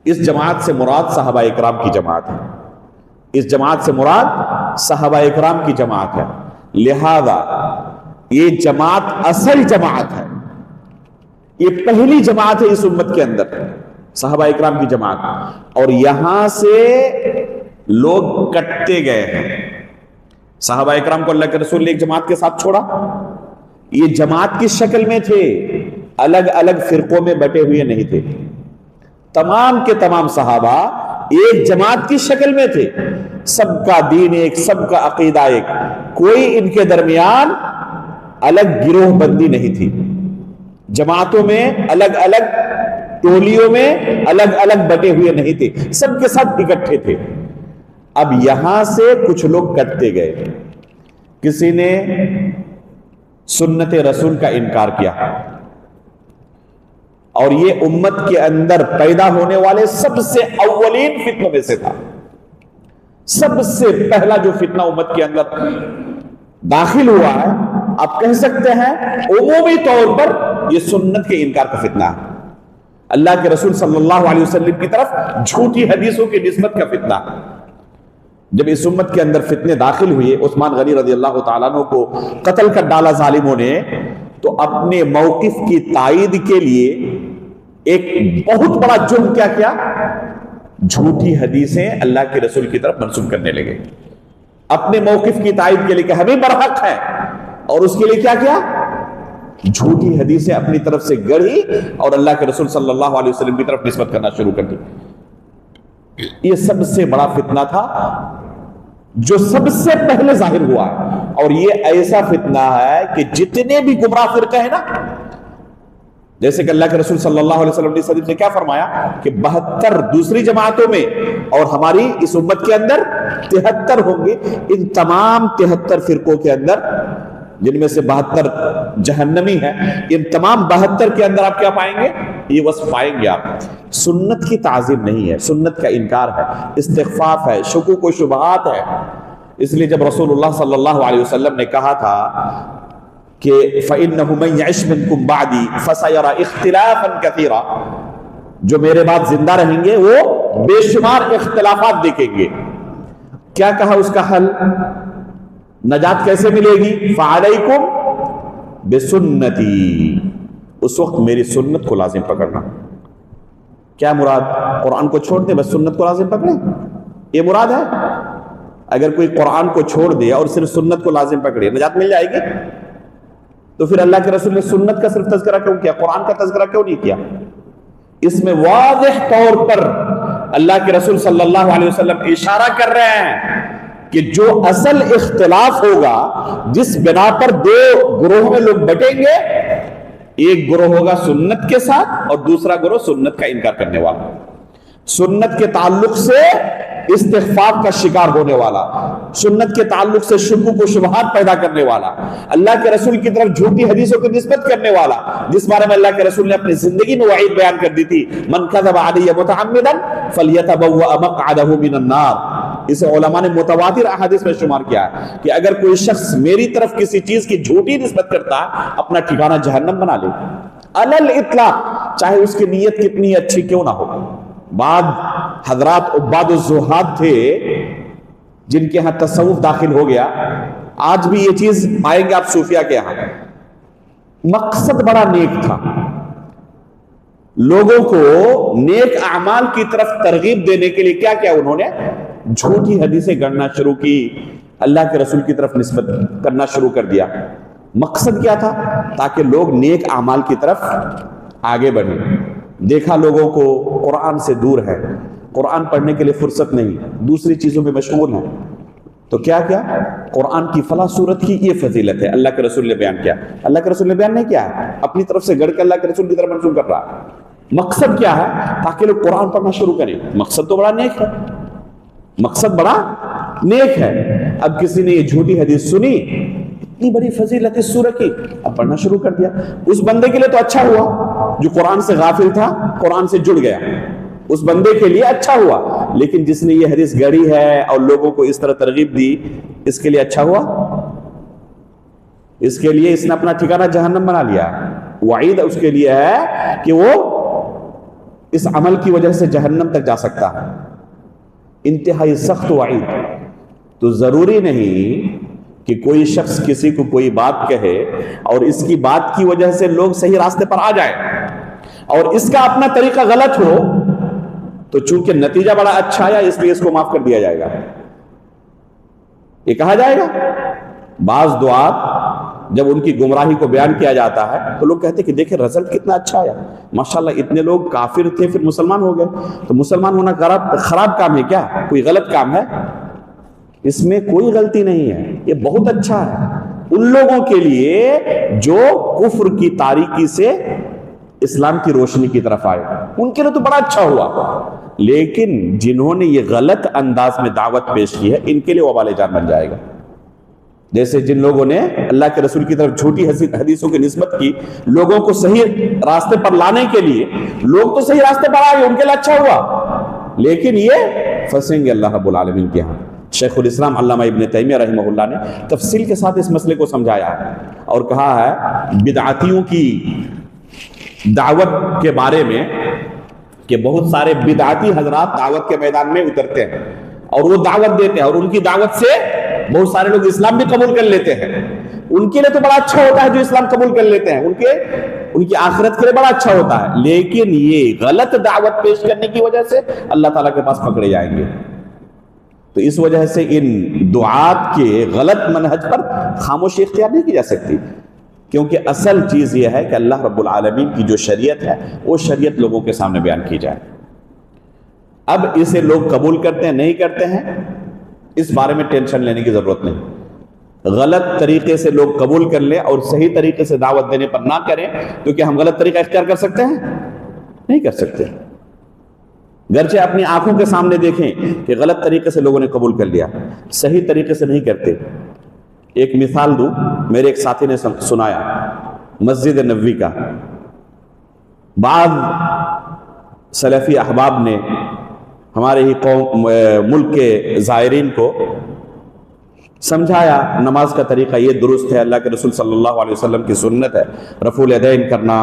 اس جماعت سے مراد صحابہ اکرام کی جماعت ہے، اس جماعت سے مراد صحابہ اکرام کی جماعت ہے۔ لہذا یہ جماعت اصل جماعت ہے، یہ پہلی جماعت ہے اس امت کے اندر، صحابہ اکرام کی جماعت، اور یہاں سے لوگ کٹتے گئے ہیں۔ صحابہ اکرام کو اللہ کے رسول نے ایک جماعت کے ساتھ چھوڑا، یہ جماعت کی شکل میں تھے، الگ الگ فرقوں میں بٹے ہوئے نہیں تھے، تمام کے تمام صحابہ ایک جماعت کی شکل میں تھے، سب کا دین ایک، سب کا عقیدہ ایک، کوئی ان کے درمیان الگ گروہ بندی نہیں تھی، جماعتوں میں الگ الگ، ٹولیوں میں الگ الگ بٹے ہوئے نہیں تھے، سب کے ساتھ اکٹھے تھے۔ اب یہاں سے کچھ لوگ کٹتے گئے، کسی نے سنت رسول کا انکار کیا، اور یہ امت کے اندر پیدا ہونے والے سب سے اولین فتنوں میں سے تھا۔ سب سے پہلا جو فتنہ امت کے اندر داخل ہوا ہے، آپ کہہ سکتے ہیں عمومی طور پر یہ سنت کے انکار کا فتنہ ہے، اللہ کے رسول صلی اللہ علیہ وسلم کی طرف جھوٹی حدیثوں کی نسبت کا فتنہ۔ جب اس امت کے اندر فتنے داخل ہوئے، عثمان غنی رضی اللہ تعالیٰ عنہ کو قتل کر ڈالا ظالموں نے، تو اپنے موقف کی تائید کے لیے ایک بہت بڑا جرم کیا کیا؟ جھوٹی حدیثیں اللہ کے رسول کی طرف منسوب کرنے لگے، اپنے موقف کی تائید کے لیے کہ ہمیں برحق ہے، اور اس کے لیے کیا کیا؟ جھوٹی حدیثیں اپنی طرف سے گڑھی اور اللہ کے رسول صلی اللہ علیہ وسلم کی طرف نسبت کرنا شروع کر دی۔ یہ سب سے بڑا فتنہ تھا جو سب سے پہلے ظاہر ہوا ہے، اور یہ ایسا فتنہ ہے کہ جتنے بھی گمراہ فرقے ہیں نا، جیسے کہ اللہ کے رسول صلی اللہ علیہ وسلم نے اس حدیث میں کیا فرمایا کہ 72 دوسری جماعتوں میں اور ہماری اس امت کے اندر 73 ہوں گے، ان تمام 73 فرقوں کے اندر، جن میں سے 72 جہنمی ہیں، ان تمام 72 کے اندر آپ کیا پائیں گے؟ یہ وصف پائیں گے آپ، سنت کی تعظیم نہیں ہے، سنت کا انکار ہے، استخفاف ہے، شکوک و شبہات ہے۔ اس لیے جب رسول اللہ صلی اللہ علیہ وسلم نے کہا تھا کہ فَإِنَّهُ مَنْ يَعِشْ مِنْكُمْ بَعْدِي فَسَيَرَى اخْتِلَافًا كَثِيرًا، جو میرے بعد زندہ رہیں گے وہ بے شمار اختلافات دیکھیں گے۔ کیا کہا اس کا حل؟ نجات کیسے ملے گی؟ فَعَلَيْكُمْ بِسُنَّتِي، اس وقت میری سنت کو لازم پکڑنا۔ کیا مراد؟ قرآن کو چھوڑ دیں بس سنت کو لازم پکڑیں، یہ مراد ہے؟ اگر کوئی قرآن کو چھوڑ دے اور صرف سنت کو لازم پکڑے، نجات مل جائے گی؟ تو پھر اللہ کے رسول نے سنت کا صرف تذکرہ کیوں کیا، قرآن کا تذکرہ کیوں نہیں کیا؟ اس میں واضح طور پر اللہ کے رسول صلی اللہ علیہ وسلم اشارہ کر رہے ہیں کہ جو اصل اختلاف ہوگا، جس بنا پر دو گروہ میں لوگ بٹیں گے، ایک گروہ ہوگا سنت کے ساتھ اور دوسرا گروہ سنت کا انکار کرنے والا۔ سنت کے تعلق سے استخفاف کا شکار ہونے والا، سنت کے تعلق سے شکوک و شبہات پیدا کرنے والا، اللہ کے رسول کی طرف جھوٹی حدیثوں کی نسبت کرنے والا، جس بارے میں اللہ کے رسول نے اپنی زندگی میں وعید بیان کر دی تھی، من کذب علی متعمدا فلیتبوأ مقعدہ من النار۔ اسے علماء نے متواتر احادیث میں شمار کیا ہے کہ اگر کوئی شخص میری طرف کسی چیز کی جھوٹی نسبت کرتا ہے، اپنا ٹھکانہ جہنم بنا لے، علی الاطلاق، چاہے اس کی نیت کتنی اچھی کیوں نہ ہو۔ بعد حضرات عباد الزہاد تھے جن کے ہاں تصوف داخل ہو گیا، آج بھی یہ چیز پائیں گے آپ صوفیہ کے ہاں، مقصد بڑا نیک تھا، لوگوں کو نیک اعمال کی طرف ترغیب دینے کے لیے کیا کیا انہوں نے؟ جھوٹی حدیثیں گڑنا شروع کی، اللہ کے رسول کی طرف نسبت کرنا شروع کر دیا۔ مقصد کیا تھا؟ تاکہ لوگ نیک اعمال کی طرف آگے بڑھیں۔ دیکھا لوگوں کو قرآن سے دور ہے، قرآن پڑھنے کے لیے فرصت نہیں، دوسری چیزوں میں مشغول ہیں، تو کیا کیا؟ قرآن کی فلاں سورت کی یہ فضیلت ہے، اللہ کے رسول نے بیان کیا۔ اللہ کے رسول نے بیان نہیں کیا ہے، اپنی طرف سے گڑ کے اللہ کے رسول کی طرف منسوخ کر رہا ہے۔ مقصد کیا ہے؟ تاکہ لوگ قرآن پڑھنا شروع کریں۔ مقصد تو بڑا نیک ہے، مقصد بڑا نیک ہے۔ اب کسی نے یہ جھوٹی حدیث سنی، اتنی بڑی فضیلت اس سورہ کی، اب پڑھنا شروع کر دیا۔ اس بندے کے لیے تو اچھا ہوا جو قرآن سے غافل تھا، قرآن سے جڑ گیا، اس بندے کے لیے اچھا ہوا، لیکن جس نے یہ حدیث گڑھی ہے اور لوگوں کو اس طرح ترغیب دی، اس کے لیے اچھا ہوا؟ اس کے لیے اس نے اپنا ٹھکانہ جہنم بنا لیا۔ وعید اس کے لیے ہے کہ وہ اس عمل کی وجہ سے جہنم تک جا سکتا ہے، انتہائی سخت وعید۔ تو ضروری نہیں کہ کوئی شخص کسی کو کوئی بات کہے اور اس کی بات کی وجہ سے لوگ صحیح راستے پر آ جائیں، اور اس کا اپنا طریقہ غلط ہو تو چونکہ نتیجہ بڑا اچھا آیا اس لیے اس کو معاف کر دیا جائے گا، یہ کہا جائے گا۔ بعض دعات جب ان کی گمراہی کو بیان کیا جاتا ہے تو لوگ کہتے ہیں کہ دیکھیں رزلٹ کتنا اچھا آیا، ماشاءاللہ اتنے لوگ کافر تھے پھر مسلمان ہو گئے، تو مسلمان ہونا خراب کام ہے کیا؟ کوئی غلط کام ہے؟ اس میں کوئی غلطی نہیں ہے، یہ بہت اچھا ہے ان لوگوں کے لیے جو کفر کی تاریکی سے اسلام کی روشنی کی طرف آئے، ان کے لیے تو بڑا اچھا ہوا، لیکن جنہوں نے یہ غلط انداز میں دعوت پیش کی ہے ان کے لیے وبال جان بن جائے گا۔ جیسے جن لوگوں نے اللہ کے رسول کی طرف جھوٹی حدیثوں کی نسبت کی لوگوں کو صحیح راستے پر لانے کے لیے، لوگ تو صحیح راستے پر آئے، ان کے لیے اچھا ہوا، لیکن یہ پھنسیں گے اللہ رب العالمین کے ہاں۔ شیخ الاسلام علامہ ابن تیمیہ رحمہ اللہ نے تفصیل کے ساتھ اس مسئلے کو سمجھایا ہے اور کہا ہے بدعاتیوں کی دعوت کے بارے میں کہ بہت سارے بدعاتی حضرات دعوت کے میدان میں اترتے ہیں اور وہ دعوت دیتے ہیں، اور ان کی دعوت سے بہت سارے لوگ اسلام بھی قبول کر لیتے ہیں۔ ان کے لیے تو بڑا اچھا ہوتا ہے جو اسلام قبول کر لیتے ہیں، ان کی آخرت کے لیے بڑا اچھا ہوتا ہے، لیکن یہ غلط دعوت پیش کرنے کی وجہ سے اللہ تعالیٰ کے پاس پکڑے جائیں گے۔ تو اس وجہ سے ان دعات کے غلط منہج پر خاموشی اختیار نہیں کی جا سکتی، کیونکہ اصل چیز یہ ہے کہ اللہ رب العالمین کی جو شریعت ہے وہ شریعت لوگوں کے سامنے بیان کی جائے۔ اب اسے لوگ قبول کرتے ہیں نہیں کرتے ہیں اس بارے میں ٹینشن لینے کی ضرورت نہیں، غلط طریقے سے لوگ قبول کر لیں اور صحیح طریقے سے دعوت دینے پر نہ کریں تو کیا ہم غلط طریقہ اختیار کر سکتے ہیں؟ نہیں کر سکتے، گرچہ اپنی آنکھوں کے سامنے دیکھیں کہ غلط طریقے سے لوگوں نے قبول کر لیا، صحیح طریقے سے نہیں کرتے۔ ایک مثال دوں، میرے ایک ساتھی نے سنایا مسجد نبوی کا، بعض سلفی احباب نے ہمارے ہی ملک کے زائرین کو سمجھایا نماز کا طریقہ یہ درست ہے، اللہ کے رسول صلی اللہ علیہ وسلم کی سنت ہے، رفع الیدین کرنا،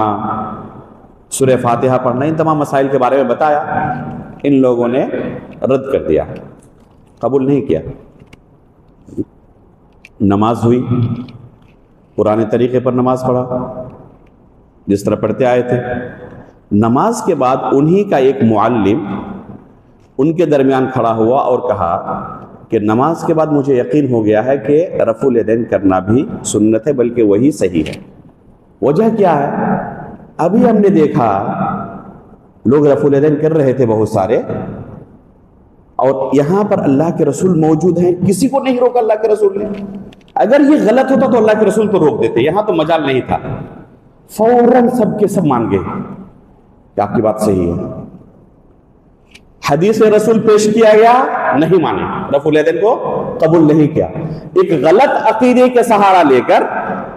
سورہ فاتحہ پڑھنا، ان تمام مسائل کے بارے میں بتایا۔ ان لوگوں نے رد کر دیا، قبول نہیں کیا۔ نماز ہوئی، پرانے طریقے پر نماز پڑھا جس طرح پڑھتے آئے تھے۔ نماز کے بعد انہی کا ایک معلم ان کے درمیان کھڑا ہوا اور کہا کہ نماز کے بعد مجھے یقین ہو گیا ہے کہ رفع الیدین کرنا بھی سنت ہے، بلکہ وہی صحیح ہے۔ وجہ کیا ہے؟ ابھی ہم نے دیکھا لوگ رفع الیدین کر رہے تھے بہت سارے، اور یہاں پر اللہ کے رسول موجود ہیں، کسی کو نہیں روکا اللہ کے رسول نے۔ اگر یہ غلط ہوتا تو اللہ کے رسول تو روک دیتے، یہاں تو مجال نہیں تھا، فوراً سب کے سب مان گئے کہ آپ کی بات صحیح ہے۔ حدیث رسول پیش کیا گیا نہیں مانے، رفع الیدین کو قبول نہیں کیا، ایک غلط عقیدے کا سہارا لے کر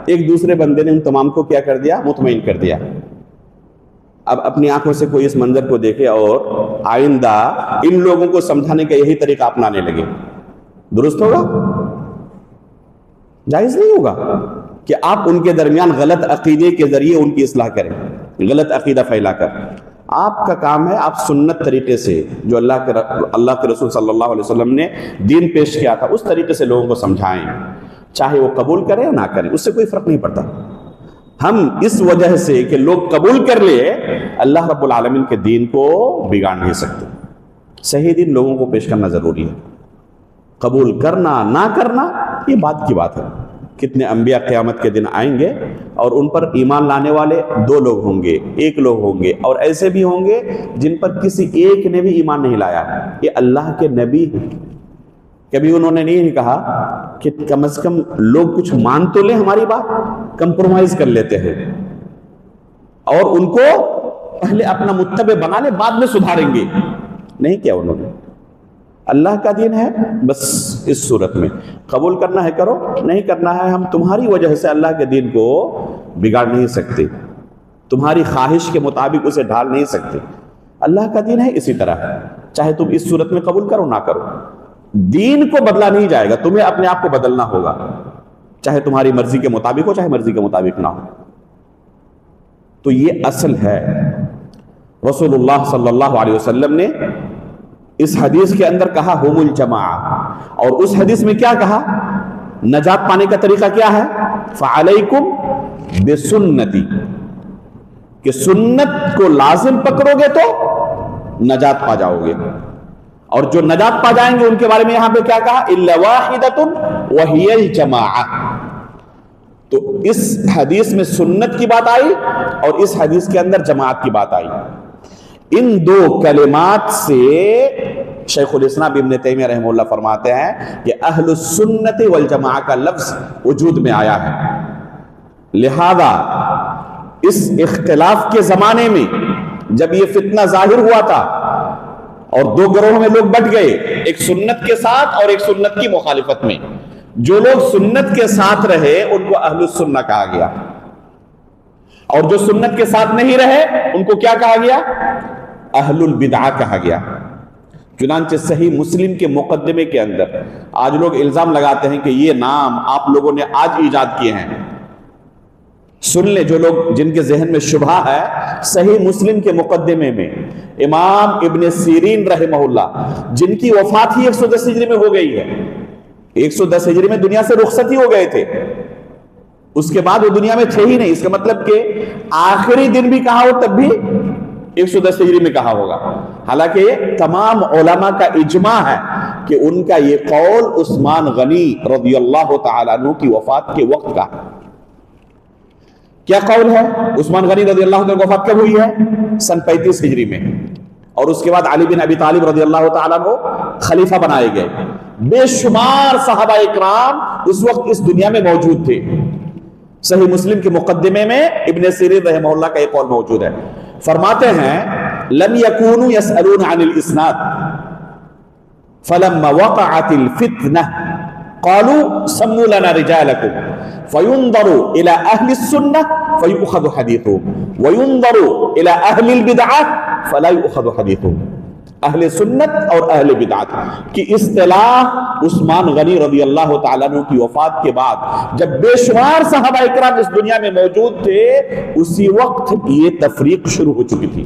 ایک دوسرے بندے نے ان تمام کو کیا کر دیا؟ مطمئن کر دیا۔ اب اپنی آنکھوں سے کوئی اس منظر کو دیکھے اور آئندہ ان لوگوں کو سمجھانے کا یہی طریقہ اپنانے لگے، درست ہوگا؟ جائز نہیں ہوگا کہ آپ ان کے درمیان غلط عقیدے کے ذریعے ان کی اصلاح کریں، غلط عقیدہ پھیلا کر۔ آپ کا کام ہے آپ سنت طریقے سے جو اللہ کے رسول صلی اللہ علیہ وسلم نے دین پیش کیا تھا اس طریقے سے لوگوں کو سمجھائیں، چاہے وہ قبول کریں یا نہ کریں، اس سے کوئی فرق نہیں پڑتا۔ ہم اس وجہ سے کہ لوگ قبول کر لے اللہ رب العالمین کے دین کو بگاڑ نہیں سکتے۔ صحیح دین لوگوں کو پیش کرنا ضروری ہے، قبول کرنا نہ کرنا یہ بات کی بات ہے۔ کتنے انبیاء قیامت کے دن آئیں گے اور ان پر ایمان لانے والے 2 لوگ ہوں گے، 1 لوگ ہوں گے، اور ایسے بھی ہوں گے جن پر کسی ایک نے بھی ایمان نہیں لایا، یہ اللہ کے نبی ہیں۔ کبھی انہوں نے نہیں کہا کہ کم از کم لوگ کچھ مان تو لیں ہماری بات، کمپرومائز کر لیتے ہیں اور ان کو پہلے اپنا متبع بنا لیں بعد میں سدھاریں گے، نہیں کیا انہوں نے۔ اللہ کا دین ہے، بس اس صورت میں قبول کرنا ہے کرو، نہیں کرنا ہے ہم تمہاری وجہ سے اللہ کے دین کو بگاڑ نہیں سکتے، تمہاری خواہش کے مطابق اسے ڈھال نہیں سکتے۔ اللہ کا دین ہے اسی طرح، چاہے تم اس صورت میں قبول کرو نہ کرو، دین کو بدلا نہیں جائے گا، تمہیں اپنے آپ کو بدلنا ہوگا، چاہے تمہاری مرضی کے مطابق ہو چاہے مرضی کے مطابق نہ ہو۔ تو یہ اصل ہے۔ رسول اللہ صلی اللہ علیہ وسلم نے اس حدیث کے اندر کہا ہم الجماعہ، اور اس حدیث میں کیا کہا؟ نجات پانے کا طریقہ کیا ہے؟ فعلیکم بسنتی، کہ سنت کو لازم پکڑو گے تو نجات پا جاؤ گے، اور جو نجات پا جائیں گے ان کے بارے میں یہاں پہ کیا کہا؟ الا واحدۃ وہی الجماعہ۔ تو اس حدیث میں سنت کی بات آئی اور اس حدیث کے اندر جماعت کی بات آئی۔ ان 2 کلمات سے شیخ الاسلام ابن تیمیہ رحمہ اللہ فرماتے ہیں کہ اہل السنت والجماعہ کا لفظ وجود میں آیا ہے، لہذا اس اختلاف کے زمانے میں جب یہ فتنہ ظاہر ہوا تھا اور 2 گروہوں میں لوگ بٹ گئے، ایک سنت کے ساتھ اور ایک سنت کی مخالفت میں، جو لوگ سنت کے ساتھ رہے ان کو اہل السنہ کہا گیا، اور جو سنت کے ساتھ نہیں رہے ان کو کیا کہا گیا؟ اہل البدعہ کہا گیا۔ چنانچہ صحیح مسلم کے مقدمے کے اندر آج لوگ الزام لگاتے ہیں کہ یہ نام آپ لوگوں نے آج ایجاد کیے ہیں۔ سن لیں جو لوگ جن کے ذہن میں شبہ ہے، صحیح مسلم کے مقدمے میں امام ابن سیرین رحمہ اللہ، جن کی وفات ہی 110 ہجری میں ہو گئی ہے، 110 ہجری میں دنیا سے رخصت ہی ہو گئے تھے، اس کے بعد وہ دنیا میں تھے ہی نہیں، اس کا مطلب کہ آخری دن بھی کہا ہو تب بھی 110 ہجری میں کہا ہوگا، حالانکہ تمام علماء کا اجماع ہے کہ ان کا یہ قول عثمان غنی رضی اللہ تعالیٰ عنہ کی وفات کے وقت کا ہے۔ کیا قول ہے؟ عثمان غنی رضی اللہ عنہ کی وفات کب ہوئی ہے؟ سن 35 ہجری میں، اور اس کے بعد علی بن ابی طالب رضی اللہ تعالیٰ عنہ خلیفہ بنائے گئے۔ بے شمار صحابہ اکرام اس وقت اس دنیا میں موجود تھے۔ صحیح مسلم کے مقدمے میں ابن سیرین رحمہ اللہ کا ایک قول موجود ہے، فرماتے ہیں لم يكونوا يسألون عن الاسناد فلما وقعت الفتنة قالوا سموا لنا رجالكم فينظر الى اهل السنة فيؤخذ حديثهم وينظر الى اهل البدعة فلا يؤخذ حديثهم۔ اہل سنت اور اہل بدعت کی اصطلاح عثمان غنی رضی اللہ تعالیٰ عنہ کی وفات کے بعد جب بے شمار صحابہ اکرام اس دنیا میں موجود تھے، اسی وقت یہ تفریق شروع ہو چکی تھی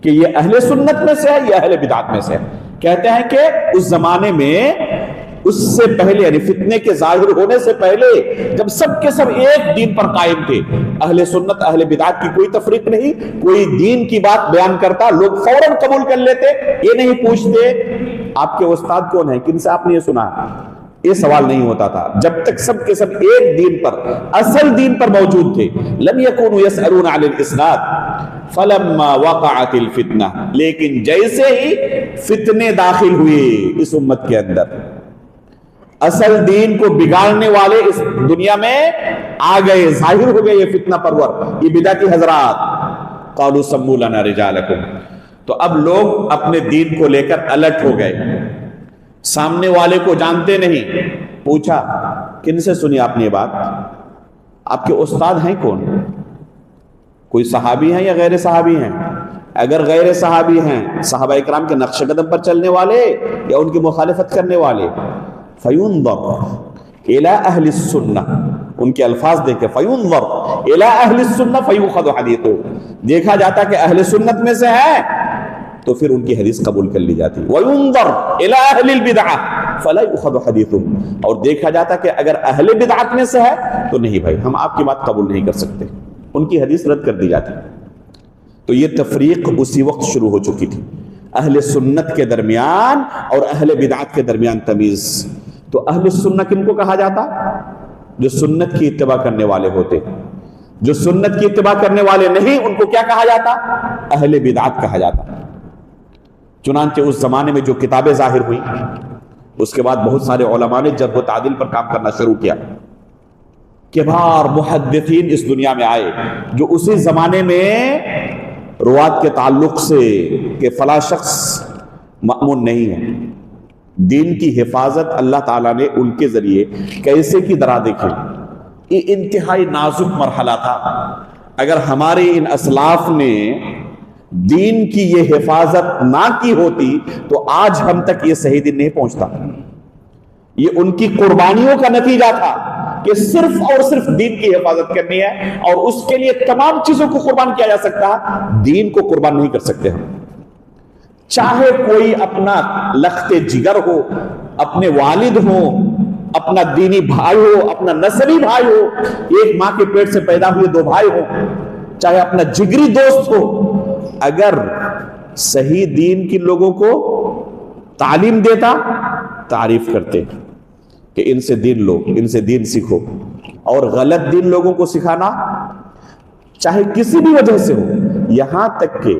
کہ یہ اہل سنت میں سے ہے، یہ اہل بدعت میں سے ہے۔ کہتے ہیں کہ اس زمانے میں اس سے پہلے یعنی فتنے کے ظاہر ہونے سے پہلے جب سب کے سب ایک دین پر قائم تھے، اہل سنت اہل بدعت کی کوئی تفریق نہیں، کوئی دین کی بات بیان کرتا لوگ فوراً قبول کر لیتے، یہ نہیں پوچھتے آپ کے استاد کون ہیں، کن سے آپ نے یہ سنا، یہ سوال نہیں ہوتا تھا جب تک سب کے سب ایک دین پر اصل دین پر موجود تھے۔ لم يكونوا يسألون عن الاسناد فلما وقعت الفتنہ، لیکن جیسے ہی فتنے داخل ہوئے اس امت کے اندر، اصل دین کو بگاڑنے والے اس دنیا میں آ گئے، ظاہر ہو گئے یہ فتنہ پرور، یہ بدعتی حضرات، قالوا سموا لنا رجالکم، تو اب لوگ اپنے دین کو لے کر الرٹ ہو گئے، سامنے والے کو جانتے نہیں۔ پوچھا کن سے سنی آپ نے یہ بات؟ آپ کے استاد ہیں کون؟ کوئی صحابی ہیں یا غیر صحابی ہیں؟ اگر غیر صحابی ہیں، صحابہ اکرام کے نقش قدم پر چلنے والے یا ان کی مخالفت کرنے والے، فَيُنظَرْ إِلَىٰ أَهْلِ السُّنَّةِ، ان کے الفاظ دیکھیں، فَيُنظَرْ إِلَىٰ أَهْلِ السُّنَّةِ فَيُؤْخَذُ حَدِيثُهُ، دیکھا جاتا کہ اہل سنت میں سے ہے تو پھر ان کی حدیث قبول کر لی جاتی، وَيُنظَرْ إِلَىٰ أَهْلِ الْبِدْعَةِ فَلَا يُؤْخَذُ حَدِيثُهُم، اور دیکھا جاتا کہ اگر اہل بدعت میں سے ہے تو نہیں بھائی، ہم آپ کی بات قبول نہیں کر سکتے، ان کی حدیث رد کر دی جاتی۔ تو یہ تفریق اسی وقت شروع ہو چکی تھی، اہل سنت کے درمیان اور اہل بدعت کے درمیان تمیز۔ تو اہل سنت کن کو کہا جاتا؟ جو سنت کی اتباع کرنے والے ہوتے۔ جو سنت کی اتباع کرنے والے نہیں، ان کو کیا کہا جاتا؟ اہل بدعت کہا جاتا۔ چنانچہ اس زمانے میں جو کتابیں ظاہر ہوئی، اس کے بعد بہت سارے علماء نے جرح و تعدیل پر کام کرنا شروع کیا۔ کبار محدثین اس دنیا میں آئے جو اسی زمانے میں روات کے تعلق سے کہ فلاں شخص مأمون نہیں ہے، دین کی حفاظت اللہ تعالیٰ نے ان کے ذریعے کیسے کی درا دیکھیں۔ یہ انتہائی نازک مرحلہ تھا۔ اگر ہمارے ان اسلاف نے دین کی یہ حفاظت نہ کی ہوتی تو آج ہم تک یہ صحیح دن نہیں پہنچتا۔ یہ ان کی قربانیوں کا نتیجہ تھا کہ صرف اور صرف دین کی حفاظت کرنی ہے، اور اس کے لیے تمام چیزوں کو قربان کیا جا سکتا ہے، دین کو قربان نہیں کر سکتے ہم۔ چاہے کوئی اپنا لخت جگر ہو، اپنے والد ہو، اپنا دینی بھائی ہو، اپنا نسبی بھائی ہو، ایک ماں کے پیٹ سے پیدا ہوئے دو بھائی ہو، چاہے اپنا جگری دوست ہو، اگر صحیح دین کی لوگوں کو تعلیم دیتا، تعریف کرتے کہ ان سے دین لو، ان سے دین سیکھو، اور غلط دین لوگوں کو سکھانا چاہے کسی بھی وجہ سے ہو، یہاں تک کہ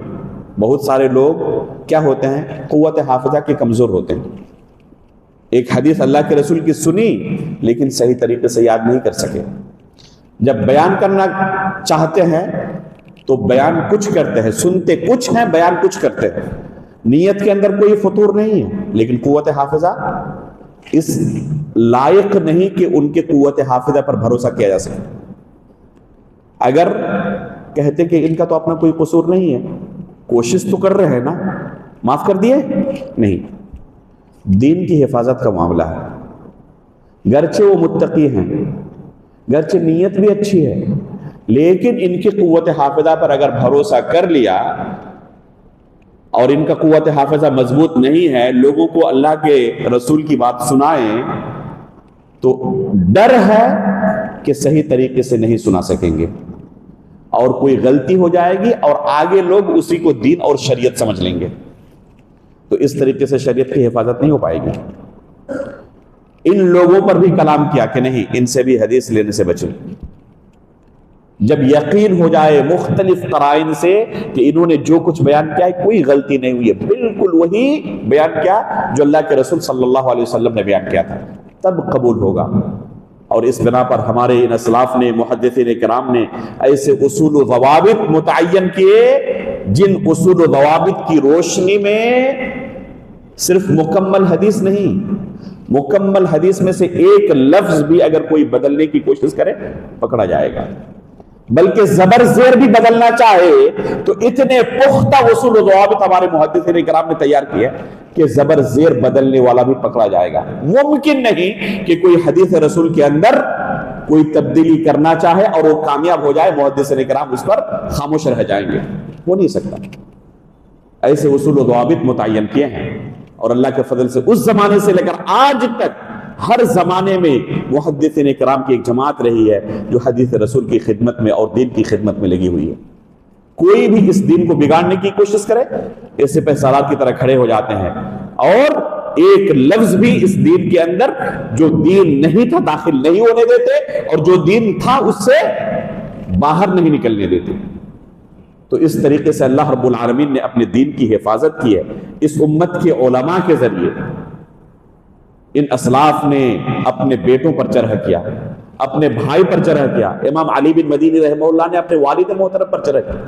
بہت سارے لوگ کیا ہوتے ہیں، قوت حافظہ کے کمزور ہوتے ہیں، ایک حدیث اللہ کے رسول کی سنی لیکن صحیح طریقے سے یاد نہیں کر سکے، جب بیان کرنا چاہتے ہیں تو بیان کچھ کرتے ہیں، سنتے کچھ ہیں، بیان کچھ کرتے ہیں، نیت کے اندر کوئی فطور نہیں ہے، لیکن قوت حافظہ اس لائق نہیں کہ ان کے قوت حافظہ پر بھروسہ کیا جا سکے۔ اگر کہتے کہ ان کا تو اپنا کوئی قصور نہیں ہے، کوشش تو کر رہے ہیں نا، معاف کر دیے نہیں۔ دین کی حفاظت کا معاملہ ہے، گرچہ وہ متقی ہیں، گرچہ نیت بھی اچھی ہے، لیکن ان کی قوت حافظہ پر اگر بھروسہ کر لیا اور ان کا قوت حافظہ مضبوط نہیں ہے، لوگوں کو اللہ کے رسول کی بات سنائیں تو ڈر ہے کہ صحیح طریقے سے نہیں سنا سکیں گے، اور کوئی غلطی ہو جائے گی اور آگے لوگ اسی کو دین اور شریعت سمجھ لیں گے، تو اس طریقے سے شریعت کی حفاظت نہیں ہو پائے گی۔ ان لوگوں پر بھی کلام کیا کہ نہیں، ان سے بھی حدیث لینے سے بچیں۔ جب یقین ہو جائے مختلف قرائن سے کہ انہوں نے جو کچھ بیان کیا ہے کوئی غلطی نہیں ہوئی ہے، بالکل وہی بیان کیا جو اللہ کے رسول صلی اللہ علیہ وسلم نے بیان کیا تھا، تب قبول ہوگا۔ اور اس بنا پر ہمارے ان اسلاف نے، محدثین کرام نے ایسے اصول و ضوابط متعین کیے جن اصول و ضوابط کی روشنی میں صرف مکمل حدیث نہیں، مکمل حدیث میں سے ایک لفظ بھی اگر کوئی بدلنے کی کوشش کرے پکڑا جائے گا، بلکہ زبر زیر بھی بدلنا چاہے تو اتنے پختہ اصول و ضوابط ہمارے محدثین کرام نے تیار کیے کہ زبر زیر بدلنے والا بھی پکڑا جائے گا۔ ممکن نہیں کہ کوئی حدیث رسول کے اندر کوئی تبدیلی کرنا چاہے اور وہ کامیاب ہو جائے، محدثین کرام اس پر خاموش رہ جائیں گے، ہو نہیں سکتا۔ ایسے اصول و ضوابط متعین کیے ہیں، اور اللہ کے فضل سے اس زمانے سے لے کر آج تک ہر زمانے میں محدثین کرام کی ایک جماعت رہی ہے جو حدیث رسول کی خدمت میں اور دین کی خدمت میں لگی ہوئی ہے۔ کوئی بھی اس دین کو بگاڑنے کی کوشش کرے، ایسے پہ سالار کی طرح کھڑے ہو جاتے ہیں، اور ایک لفظ بھی اس دین کے اندر جو دین نہیں تھا داخل نہیں ہونے دیتے، اور جو دین تھا اس سے باہر نہیں نکلنے دیتے۔ تو اس طریقے سے اللہ رب العالمین نے اپنے دین کی حفاظت کی ہے اس امت کے علماء کے ذریعے۔ ان اسلاف نے اپنے بیٹوں پر جرح کیا، اپنے بھائی پر جرح کیا، امام علی بن مدینی رحمہ اللہ نے اپنے والد محترم پر جرح کیا،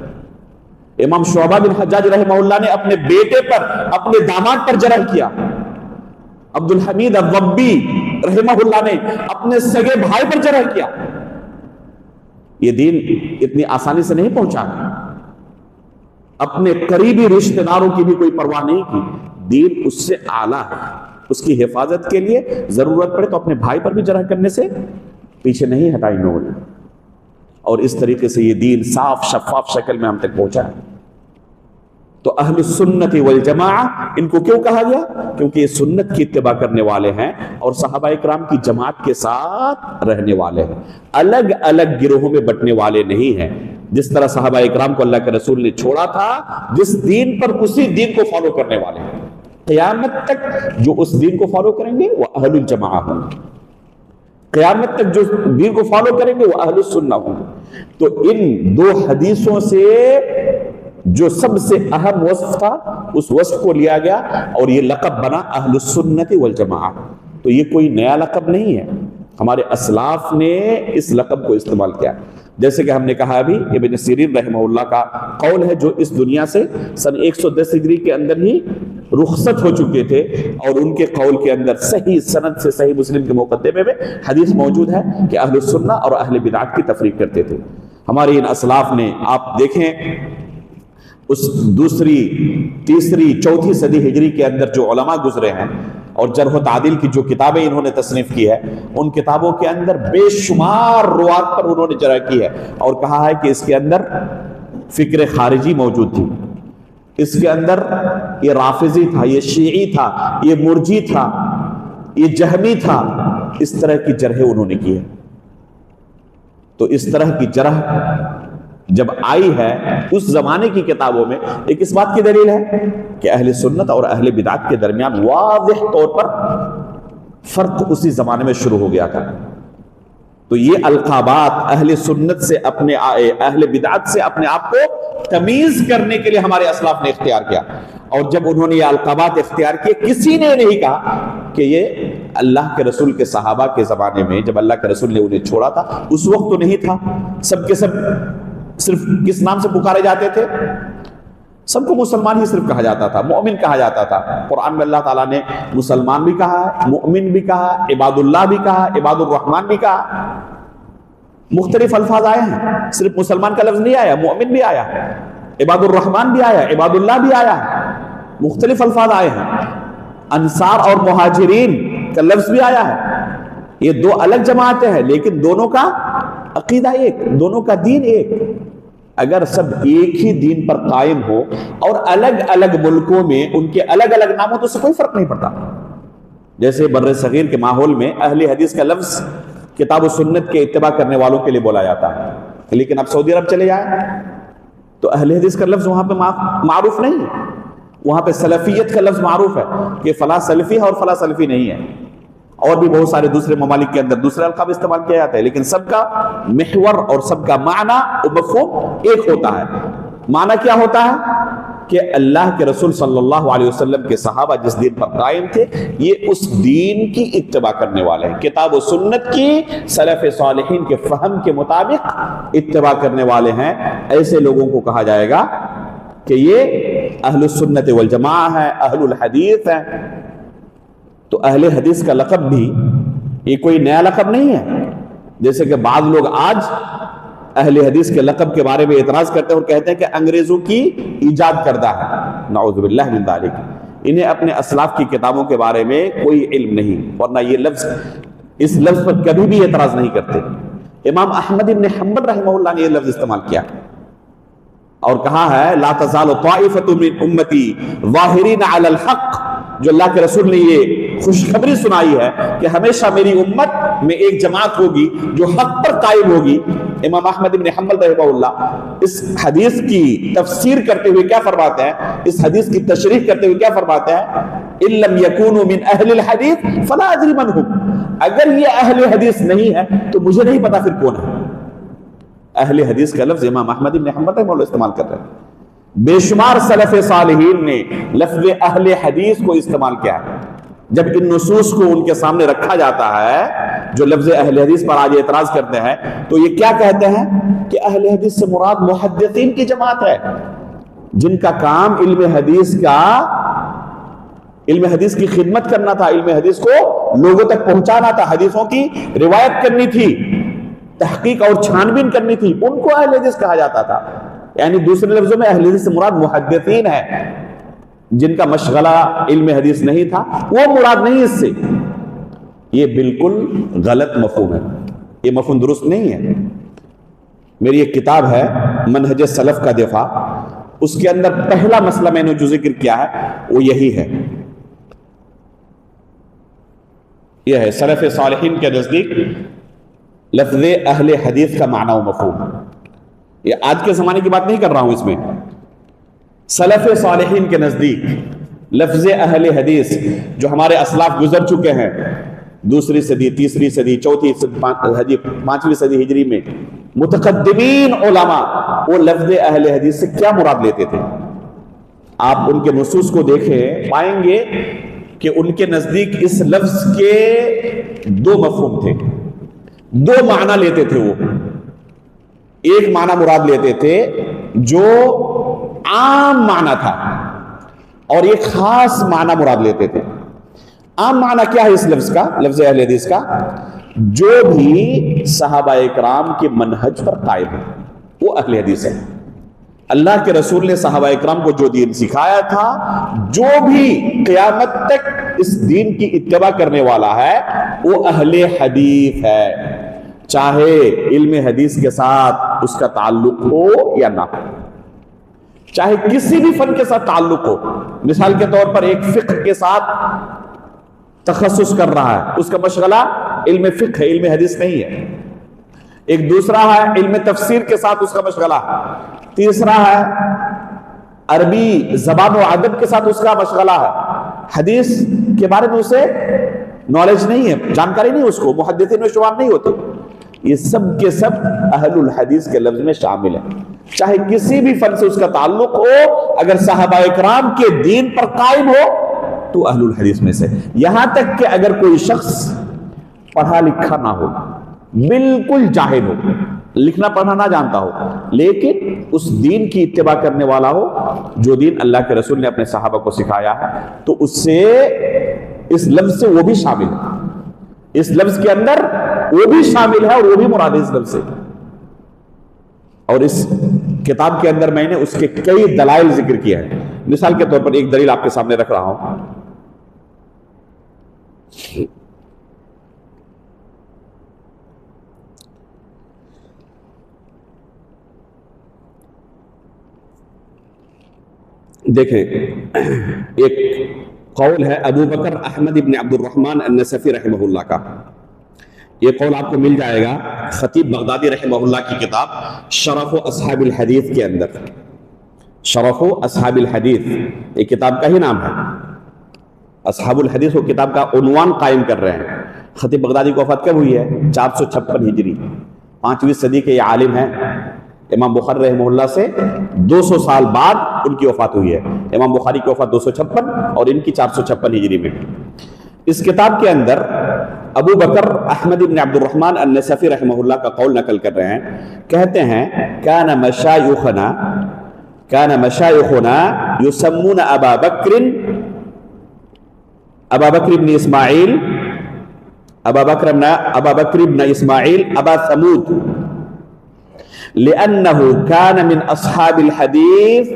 امام شعبہ بن حجاج رحمہ اللہ نے اپنے بیٹے پر، اپنے داماد پر جرح کیا. عبد الحمید الضبی رحمہ اللہ نے اپنے سگے بھائی پر جرح کیا. یہ دین اتنی آسانی سے نہیں پہنچا. اپنے قریبی رشتہ داروں کی بھی کوئی پرواہ نہیں کی. دین اس سے اعلیٰ ہے. اس کی حفاظت کے لیے ضرورت پڑے تو اپنے بھائی پر بھی جرح کرنے سے پیچھے نہیں ہٹائی لوگوں نے. اور اس طریقے سے یہ دین صاف شفاف شکل میں ہم تک پہنچا ہے. تو اہل السنت والجماعہ ان کو کیوں کہا گیا؟ کیونکہ یہ سنت کی اتباع کرنے والے ہیں اور صحابہ اکرام کی جماعت کے ساتھ رہنے والے ہیں. الگ الگ گروہوں میں بٹنے والے نہیں ہیں. جس طرح صحابہ اکرام کو اللہ کے رسول نے چھوڑا تھا، جس دین پر اسی دین کو فالو کرنے والے ہیں. قیامت تک جو اس دین کو فالو کریں گے وہ اہل الجماعہ ہوں گے. قیامت تک جو دین کو فالو کریں گے وہ اہل السنہ ہوں گے. تو ان دو حدیثوں سے جو سب سے اہم وصف تھا اس وصف کو لیا گیا اور یہ لقب بنا اہل السنت والجماعہ. تو یہ کوئی نیا لقب نہیں ہے، ہمارے اسلاف نے اس لقب کو استعمال کیا. جیسے کہ ہم نے کہا ابھی ابن سیرین رحمہ اللہ کا قول ہے، جو اس دنیا سے سن 110 ہجری کے اندر ہی رخصت ہو چکے تھے، اور ان کے قول کے اندر صحیح سند سے صحیح مسلم کے مقدمے میں حدیث موجود ہے کہ اہل السنہ اور اہل بدعت کی تفریق کرتے تھے. ہمارے ان اسلاف نے، آپ دیکھیں اس دوسری، تیسری، چوتھی صدی ہجری کے اندر جو علماء گزرے ہیں اور جرح و تعدیل کی جو کتابیں انہوں نے تصنیف کی ہے، ان کتابوں کے اندر بے شمار روات پر انہوں نے جرح کی ہے اور کہا ہے کہ اس کے اندر فکر خارجی موجود تھی، اس کے اندر یہ رافضی تھا، یہ شیعی تھا، یہ مرجی تھا، یہ جہمی تھا. اس طرح کی جرح انہوں نے کی ہے. تو اس طرح کی جرح جب آئی ہے اس زمانے کی کتابوں میں، ایک اس بات کی دلیل ہے کہ اہل سنت اور اہل بدعت کے درمیان واضح طور پر فرق اسی زمانے میں شروع ہو گیا تھا. تو یہ القابات اہل سنت سے اپنے اہل بدعت سے اپنے آپ کو تمیز کرنے کے لیے ہمارے اسلاف نے اختیار کیا. اور جب انہوں نے یہ القابات اختیار کیے، کسی نے نہیں کہا کہ یہ اللہ کے رسول کے صحابہ کے زمانے میں جب اللہ کے رسول نے انہیں چھوڑا تھا اس وقت تو نہیں تھا. سب کے سب صرف کس نام سے پکارے جاتے تھے؟ سب کو مسلمان ہی صرف کہا جاتا تھا، مؤمن کہا جاتا تھا. قرآن میں اللہ تعالیٰ نے مسلمان بھی کہا ہے، مؤمن بھی کہا، عباد اللہ بھی کہا، عباد الرحمن بھی کہا. مختلف الفاظ آئے ہیں، صرف مسلمان کا لفظ نہیں آیا، مؤمن بھی آیا، عباد الرحمن بھی آیا، عباد اللہ بھی آیا. مختلف الفاظ آئے ہیں. انصار اور مہاجرین کا لفظ بھی آیا ہے. یہ دو الگ جماعتیں ہیں لیکن دونوں کا عقیدہ ایک، دونوں کا دین ایک. اگر سب ایک ہی دین پر قائم ہو اور الگ الگ ملکوں میں ان کے الگ الگ نام ہو تو اس سے کوئی فرق نہیں پڑتا. جیسے بر صغیر کے ماحول میں اہل حدیث کا لفظ کتاب و سنت کے اتباع کرنے والوں کے لیے بولا جاتا ہے، لیکن اب سعودی عرب چلے جائیں تو اہل حدیث کا لفظ وہاں پہ معروف نہیں ہے. وہاں پہ سلفیت کا لفظ معروف ہے کہ فلاں سلفی ہے اور فلاں سلفی نہیں ہے. اور بھی بہت سارے دوسرے ممالک کے اندر دوسرے القاب استعمال کیا جاتا ہے، لیکن سب کا محور اور سب کا معنی و مفہوم ایک ہوتا ہے. معنی کیا ہوتا ہے کہ اللہ کے رسول صلی اللہ علیہ وسلم کے صحابہ جس دین پر قائم تھے یہ اس دین کی اتباع کرنے والے ہیں، کتاب و سنت کی سلف صالحین کے فہم کے مطابق اتباع کرنے والے ہیں. ایسے لوگوں کو کہا جائے گا کہ یہ اہل السنت والجماعہ ہیں، اہل الحدیث ہیں. تو اہل حدیث کا لقب بھی یہ کوئی نیا لقب نہیں ہے. جیسے کہ بعض لوگ آج اہل حدیث کے لقب کے بارے میں اعتراض کرتے ہیں اور کہتے ہیں کہ انگریزوں کی ایجاد کردہ ہے. نعوذ باللہ من ذالک. انہیں اپنے اسلاف کی کتابوں کے بارے میں کوئی علم نہیں، ورنہ یہ لفظ، اس لفظ پر کبھی بھی اعتراض نہیں کرتے. امام احمد بن حنبل رحمہ اللہ نے یہ لفظ استعمال کیا اور کہا ہے لا تزال طائفۃ من امتی ظاہرین علی الحق. جو اللہ کے رسول نے یہ خوشخبری سنائی ہے کہ ہمیشہ میری امت میں ایک جماعت ہوگی جو حق پر قائم ہوگی. امام احمد بن حنبل رحمہ اللہ اس حدیث کی تفسیر کرتے ہوئے کیا فرماتے ہیں، اس حدیث کی تشریح کرتے ہوئے کیا فرماتے ہیں، ان لم یکونوا من اہل الحدیث فلا ادری من هم. اگر یہ اہل حدیث نہیں ہے تو مجھے نہیں پتا پھر کون ہے. اہل حدیث کا لفظ امام احمد بن حنبل رحمہ اللہ استعمال کر رہے ہیں. بے شمار سلف صالحین نے لفظ اہل حدیث کو استعمال کیا ہے. جب ان نصوص کو ان کے سامنے رکھا جاتا ہے جو لفظ اہل حدیث پر آج اعتراض کرتے ہیں تو یہ کیا کہتے ہیں کہ اہل حدیث سے مراد محدثین کی جماعت ہے. جن کا کام علم حدیث کی خدمت کرنا تھا، علم حدیث کو لوگوں تک پہنچانا تھا، حدیثوں کی روایت کرنی تھی، تحقیق اور چھان بین کرنی تھی، ان کو اہل حدیث کہا جاتا تھا. یعنی دوسرے لفظوں میں اہل حدیث سے مراد محدثین ہے، جن کا مشغلہ علم حدیث نہیں تھا، وہ مراد نہیں اس سے. یہ بالکل غلط مفہوم ہے، یہ مفہوم درست نہیں ہے. میری ایک کتاب ہے منہج سلف کا دفاع، اس کے اندر پہلا مسئلہ میں نے جو ذکر کیا ہے وہ یہی ہے. یہ ہے سلف صالحین کے نزدیک لفظ اہل حدیث کا معنی و مفہوم. یہ آج کے زمانے کی بات نہیں کر رہا ہوں، اس میں سلف صالحین کے نزدیک لفظ اہل حدیث جو ہمارے اسلاف گزر چکے ہیں، دوسری صدی، تیسری صدی، چوتھی صدی، پانچویں صدی ہجری میں متقدمین علماء وہ لفظ اہل حدیث سے کیا مراد لیتے تھے. آپ ان کے نصوص کو دیکھیں، پائیں گے کہ ان کے نزدیک اس لفظ کے دو مفہوم تھے، دو معنی لیتے تھے. وہ ایک معنی مراد لیتے تھے جو عام معنی تھا، اور ایک خاص معنی مراد لیتے تھے. عام معنی کیا ہے اس لفظ کا، لفظ اہل حدیث کا؟ جو بھی صحابہ اکرام کے منہج پر قائم ہے وہ اہل حدیث ہے. اللہ کے رسول نے صحابہ اکرام کو جو دین سکھایا تھا، جو بھی قیامت تک اس دین کی اتباع کرنے والا ہے وہ اہل حدیث ہے، چاہے علم حدیث کے ساتھ اس کا تعلق ہو یا نہ ہو، چاہے کسی بھی فن کے ساتھ تعلق ہو. مثال کے طور پر ایک فقہ کے ساتھ تخصص کر رہا ہے، اس کا مشغلہ علم فقہ ہے، علم حدیث نہیں ہے. ایک دوسرا ہے علم تفسیر کے ساتھ اس کا مشغلہ، تیسرا ہے عربی زبان و ادب کے ساتھ اس کا مشغلہ ہے. حدیث کے بارے میں اسے نالج نہیں ہے، جانکاری نہیں، اس کو محدثین میں شمار نہیں ہوتے. یہ سب کے سب اہل الحدیث کے لفظ میں شامل ہیں، چاہے کسی بھی فن سے اس کا تعلق ہو، اگر صحابہ اکرام کے دین پر قائم ہو تو اہل الحدیث میں سے. یہاں تک کہ اگر کوئی شخص پڑھا لکھا نہ ہو، بالکل جاہل ہو، لکھنا پڑھنا نہ جانتا ہو، لیکن اس دین کی اتباع کرنے والا ہو جو دین اللہ کے رسول نے اپنے صحابہ کو سکھایا ہے، تو اس سے اس لفظ سے وہ بھی شامل ہے، اس لفظ کے اندر وہ بھی شامل ہے اور وہ بھی مراد ہے اس لفظ سے. اور اس کتاب کے اندر میں نے اس کے کئی دلائل ذکر کیا ہے. مثال کے طور پر ایک دلیل آپ کے سامنے رکھ رہا ہوں. دیکھیں، ایک قول ہے ابو بکر احمد ابن عبد الرحمن النصفی رحمہ اللہ کا. یہ قول آپ کو مل جائے گا خطیب بغدادی رحمہ اللہ کی کتاب شرف و اصحاب الحدیث کے اندر. شرف و اصحاب الحدیث یہ کتاب کا ہی نام ہے. اصحاب الحدیث وہ کتاب کا عنوان قائم کر رہے ہیں. خطیب بغدادی کو وفات کب ہوئی ہے؟ 456 ہجری، 5ویں صدی کے یہ عالم ہیں. امام بخاری رحمہ اللہ سے 200 سال بعد ان کی وفات ہوئی ہے. امام بخاری کی وفات 256 اور ان کی 456 ہجری میں. اس کتاب کے اندر ابو بکر احمد بن عبد الرحمن النصفی رحمہ اللہ کا قول نقل کر رہے ہیں. کہتے ہیں کان مشایخنا یسمون ابا بکر ابن اسماعیل ابا ثمود لأنه كان من أصحاب الحديث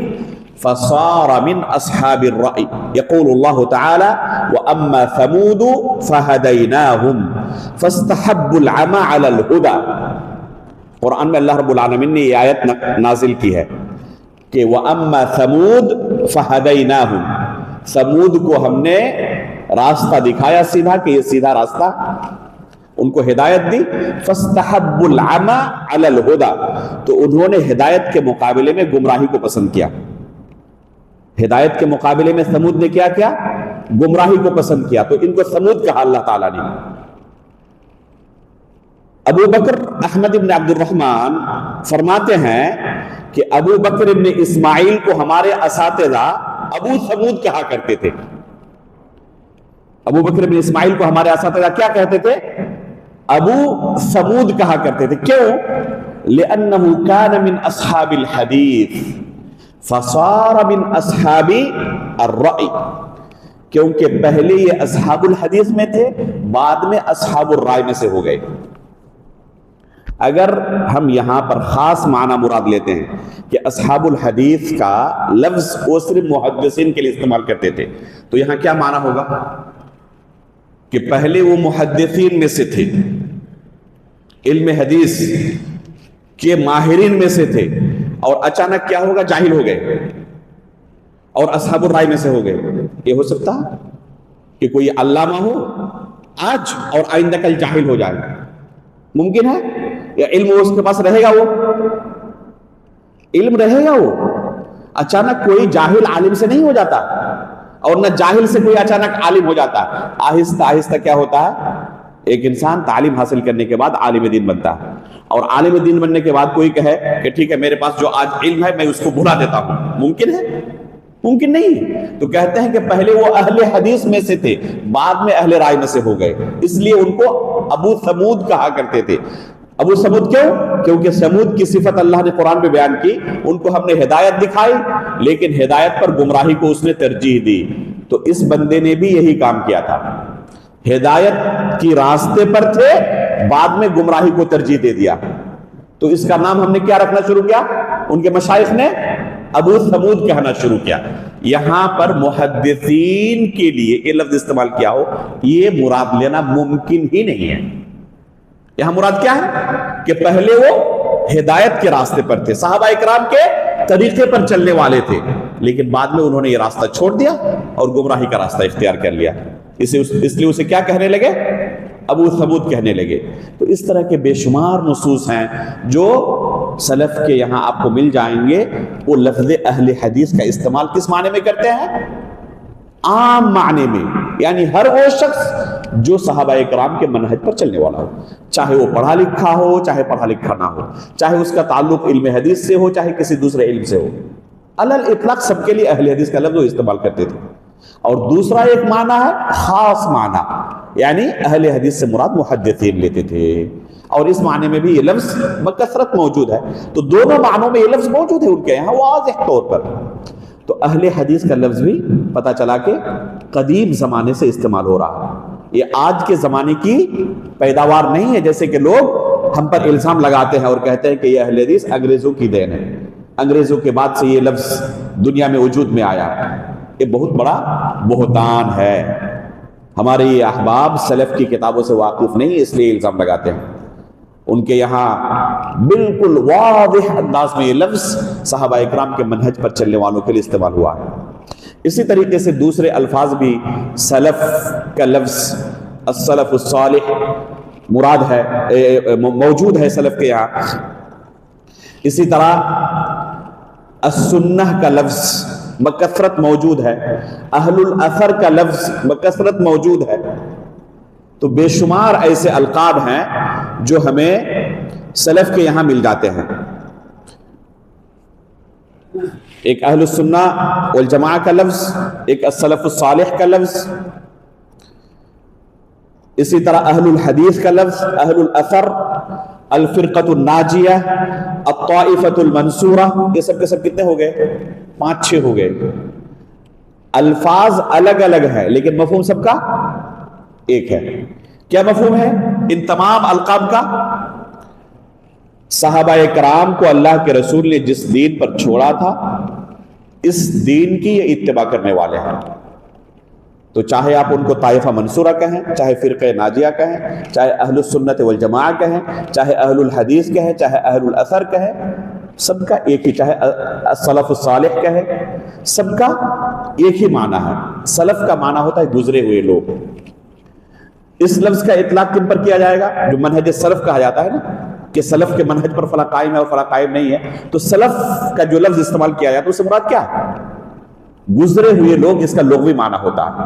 فصار من أصحاب الرأي. يقول الله تعالى وأما ثمود فهديناهم فاستحبوا العمى على الهدى. قرآن میں اللہ رب العالمین نے یہ آیت نازل کی ہے کہ وَأَمَّا ثَمُودُ فَهَدَيْنَاهُمْ، ثمود کو ہم نے راستہ دکھایا سیدھا کہ یہ سیدھا راستہ، ان کو ہدایت دی. فَاسْتَحَبُّ الْعَمَى عَلَى الْهُدَى، تو انہوں نے ہدایت کے مقابلے میں گمراہی کو پسند کیا. ہدایت کے مقابلے میں ثمود نے کیا کیا؟ گمراہی کو پسند کیا. تو ان کو ثمود کہا اللہ تعالیٰ نے. ابو بکر احمد ابن عبد الرحمن فرماتے ہیں کہ ابو بکر ابن اسماعیل کو ہمارے اساتذہ ابو ثمود کہا کرتے تھے. ابو بکر ابن اسماعیل کو ہمارے اساتذہ کیا کہتے تھے؟ ابو ثمود کہا کرتے تھے. کیوں؟ لأنه كان من اصحاب الحدیث فصار من اصحاب الرأی، کیونکہ پہلے یہ اصحاب الحدیث میں تھے، بعد میں اصحاب الرائے میں سے ہو گئے۔ اگر ہم یہاں پر خاص معنی مراد لیتے ہیں کہ اصحاب الحدیث کا لفظ وہ صرف محدثین کے لیے استعمال کرتے تھے، تو یہاں کیا معنی ہوگا کہ پہلے وہ محدثین میں سے تھے، علم حدیث کے ماہرین میں سے تھے، اور اچانک کیا ہوگا، جاہل ہو گئے اور اصحاب الرائے میں سے ہو گئے۔ یہ ہو سکتا کہ کوئی علامہ ہو آج اور آئندہ کل جاہل ہو جائے، ممکن ہے؟ یا علم اس کے پاس رہے گا، وہ علم رہے گا، وہ اچانک کوئی جاہل عالم سے نہیں ہو جاتا، اور نہ جاہل سے کوئی اچانک عالم ہو جاتا۔ آہستہ آہستہ کیا ہوتا ہے، ایک انسان تعلیم حاصل کرنے کے بعد عالم دین بنتا ہے، اور عالم دین بننے کے بعد کوئی کہے کہ ٹھیک ہے میرے پاس جو آج علم ہے میں اس کو بھلا دیتا ہوں، ممکن ہے؟ ممکن نہیں۔ تو کہتے ہیں کہ پہلے وہ اہل حدیث میں سے تھے، بعد میں اہل رائے میں سے ہو گئے، اس لیے ان کو ابو ثمود کہا کرتے تھے۔ ابو ثمود کیوں؟ کیونکہ ثمود کی صفت اللہ نے قرآن میں بیان کی، ان کو ہم نے ہدایت دکھائی، لیکن ہدایت پر گمراہی کو اس نے ترجیح دی۔ تو اس بندے نے بھی یہی کام کیا تھا، ہدایت کی راستے پر تھے، بعد میں گمراہی کو ترجیح دے دیا۔ تو اس کا نام ہم نے کیا رکھنا شروع کیا؟ ان کے مشائخ نے ابو ثمود کہنا شروع کیا۔ یہاں پر محدثین کے لیے یہ لفظ استعمال کیا ہو، یہ مراد لینا ممکن ہی نہیں ہے۔ یہاں مراد کیا ہے کہ پہلے وہ ہدایت کے راستے پر تھے، صحابہ اکرام کے طریقے پر چلنے والے تھے، لیکن بعد میں انہوں نے یہ راستہ چھوڑ دیا اور گمراہی کا راستہ اختیار کر لیا۔ اس لیے اسے کیا کہنے لگے؟ ابو ثمود کہنے لگے۔ تو اس طرح کے بے شمار نصوص ہیں جو سلف کے یہاں آپ کو مل جائیں گے۔ وہ لفظ اہل حدیث کا استعمال کس معنی میں کرتے ہیں؟ عام معنی میں، یعنی ہر وہ شخص جو صحابہ اکرام کے منہج پر چلنے والا ہو، چاہے وہ پڑھا لکھا ہو چاہے پڑھا لکھا نہ ہو، چاہے اس کا تعلق علم حدیث سے ہو چاہے کسی دوسرے علم سے ہو، علل اطلاق سب کے لیے اہل حدیث کا لفظ وہ استعمال کرتے تھے۔ اور دوسرا ایک معنی ہے خاص معنی، یعنی اہل حدیث سے مراد محدثین لیتے تھے، اور اس معنی میں بھی یہ لفظ بکثرت موجود ہے۔ تو دونوں معنوں میں یہ لفظ موجود ہے ان کے یہاں واضح طور پر۔ تو اہل حدیث کا لفظ بھی پتہ چلا کہ قدیم زمانے سے استعمال ہو رہا ہے، یہ آج کے زمانے کی پیداوار نہیں ہے، جیسے کہ لوگ ہم پر الزام لگاتے ہیں اور کہتے ہیں کہ یہ اہل حدیث انگریزوں کی دین ہے، انگریزوں کے بعد سے یہ لفظ دنیا میں وجود میں آیا۔ یہ بہت بڑا بہتان ہے۔ ہمارے یہ احباب سلف کی کتابوں سے واقف نہیں، اس لیے الزام لگاتے ہیں۔ ان کے یہاں بالکل واضح انداز میں یہ لفظ صحابہ اکرام کے منہج پر چلنے والوں کے لیے استعمال ہوا ہے۔ اسی طریقے سے دوسرے الفاظ بھی سلف کا لفظ السلف الصالح مراد ہے، موجود ہے سلف کے یہاں۔ اسی طرح السنہ کا لفظ بکثرت موجود ہے، اہل الاثر کا لفظ بکثرت موجود ہے۔ تو بے شمار ایسے القاب ہیں جو ہمیں سلف کے یہاں مل جاتے ہیں۔ ایک اہل السنہ والجماعہ کا لفظ، ایک السلف الصالح کا لفظ، اسی طرح اہل الحدیث کا لفظ، اہل الاثر، الفرقۃ الناجیہ، الطائفۃ المنصورہ۔ یہ سب کے سب کتنے ہو گئے؟ 5-6 ہو گئے۔ الفاظ الگ الگ ہیں لیکن مفہوم سب کا ایک ہے۔ کیا مفہوم ہے ان تمام القاب کا؟ صحابہ کرام کو اللہ کے رسول نے جس دین پر چھوڑا تھا، اس دین کی یہ اتباع کرنے والے ہیں۔ تو چاہے آپ ان کو طائفہ منصورہ کہیں، چاہے فرقہ ناجیہ کہیں، چاہے اہل السنت والجماعہ کہیں، چاہے اہل الحدیث کہیں، چاہے اہل الاثر کہیں، سب کا ایک ہی، چاہے السلف الصالح کہیں، سب کا ایک ہی معنی ہے۔ سلف کا معنی ہوتا ہے گزرے ہوئے لوگ۔ اس لفظ کا اطلاق کن پر کیا جائے گا؟ جو منہج سلف کہا جاتا ہے نا، کہ سلف کے منہج پر فلاں قائم ہے اور فلاں قائم نہیں ہے، تو سلف کا جو لفظ استعمال کیا جاتا ہے اس سے مراد کیا ہے؟ گزرے ہوئے لوگ، اس کا لغوی معنی ہوتا ہے۔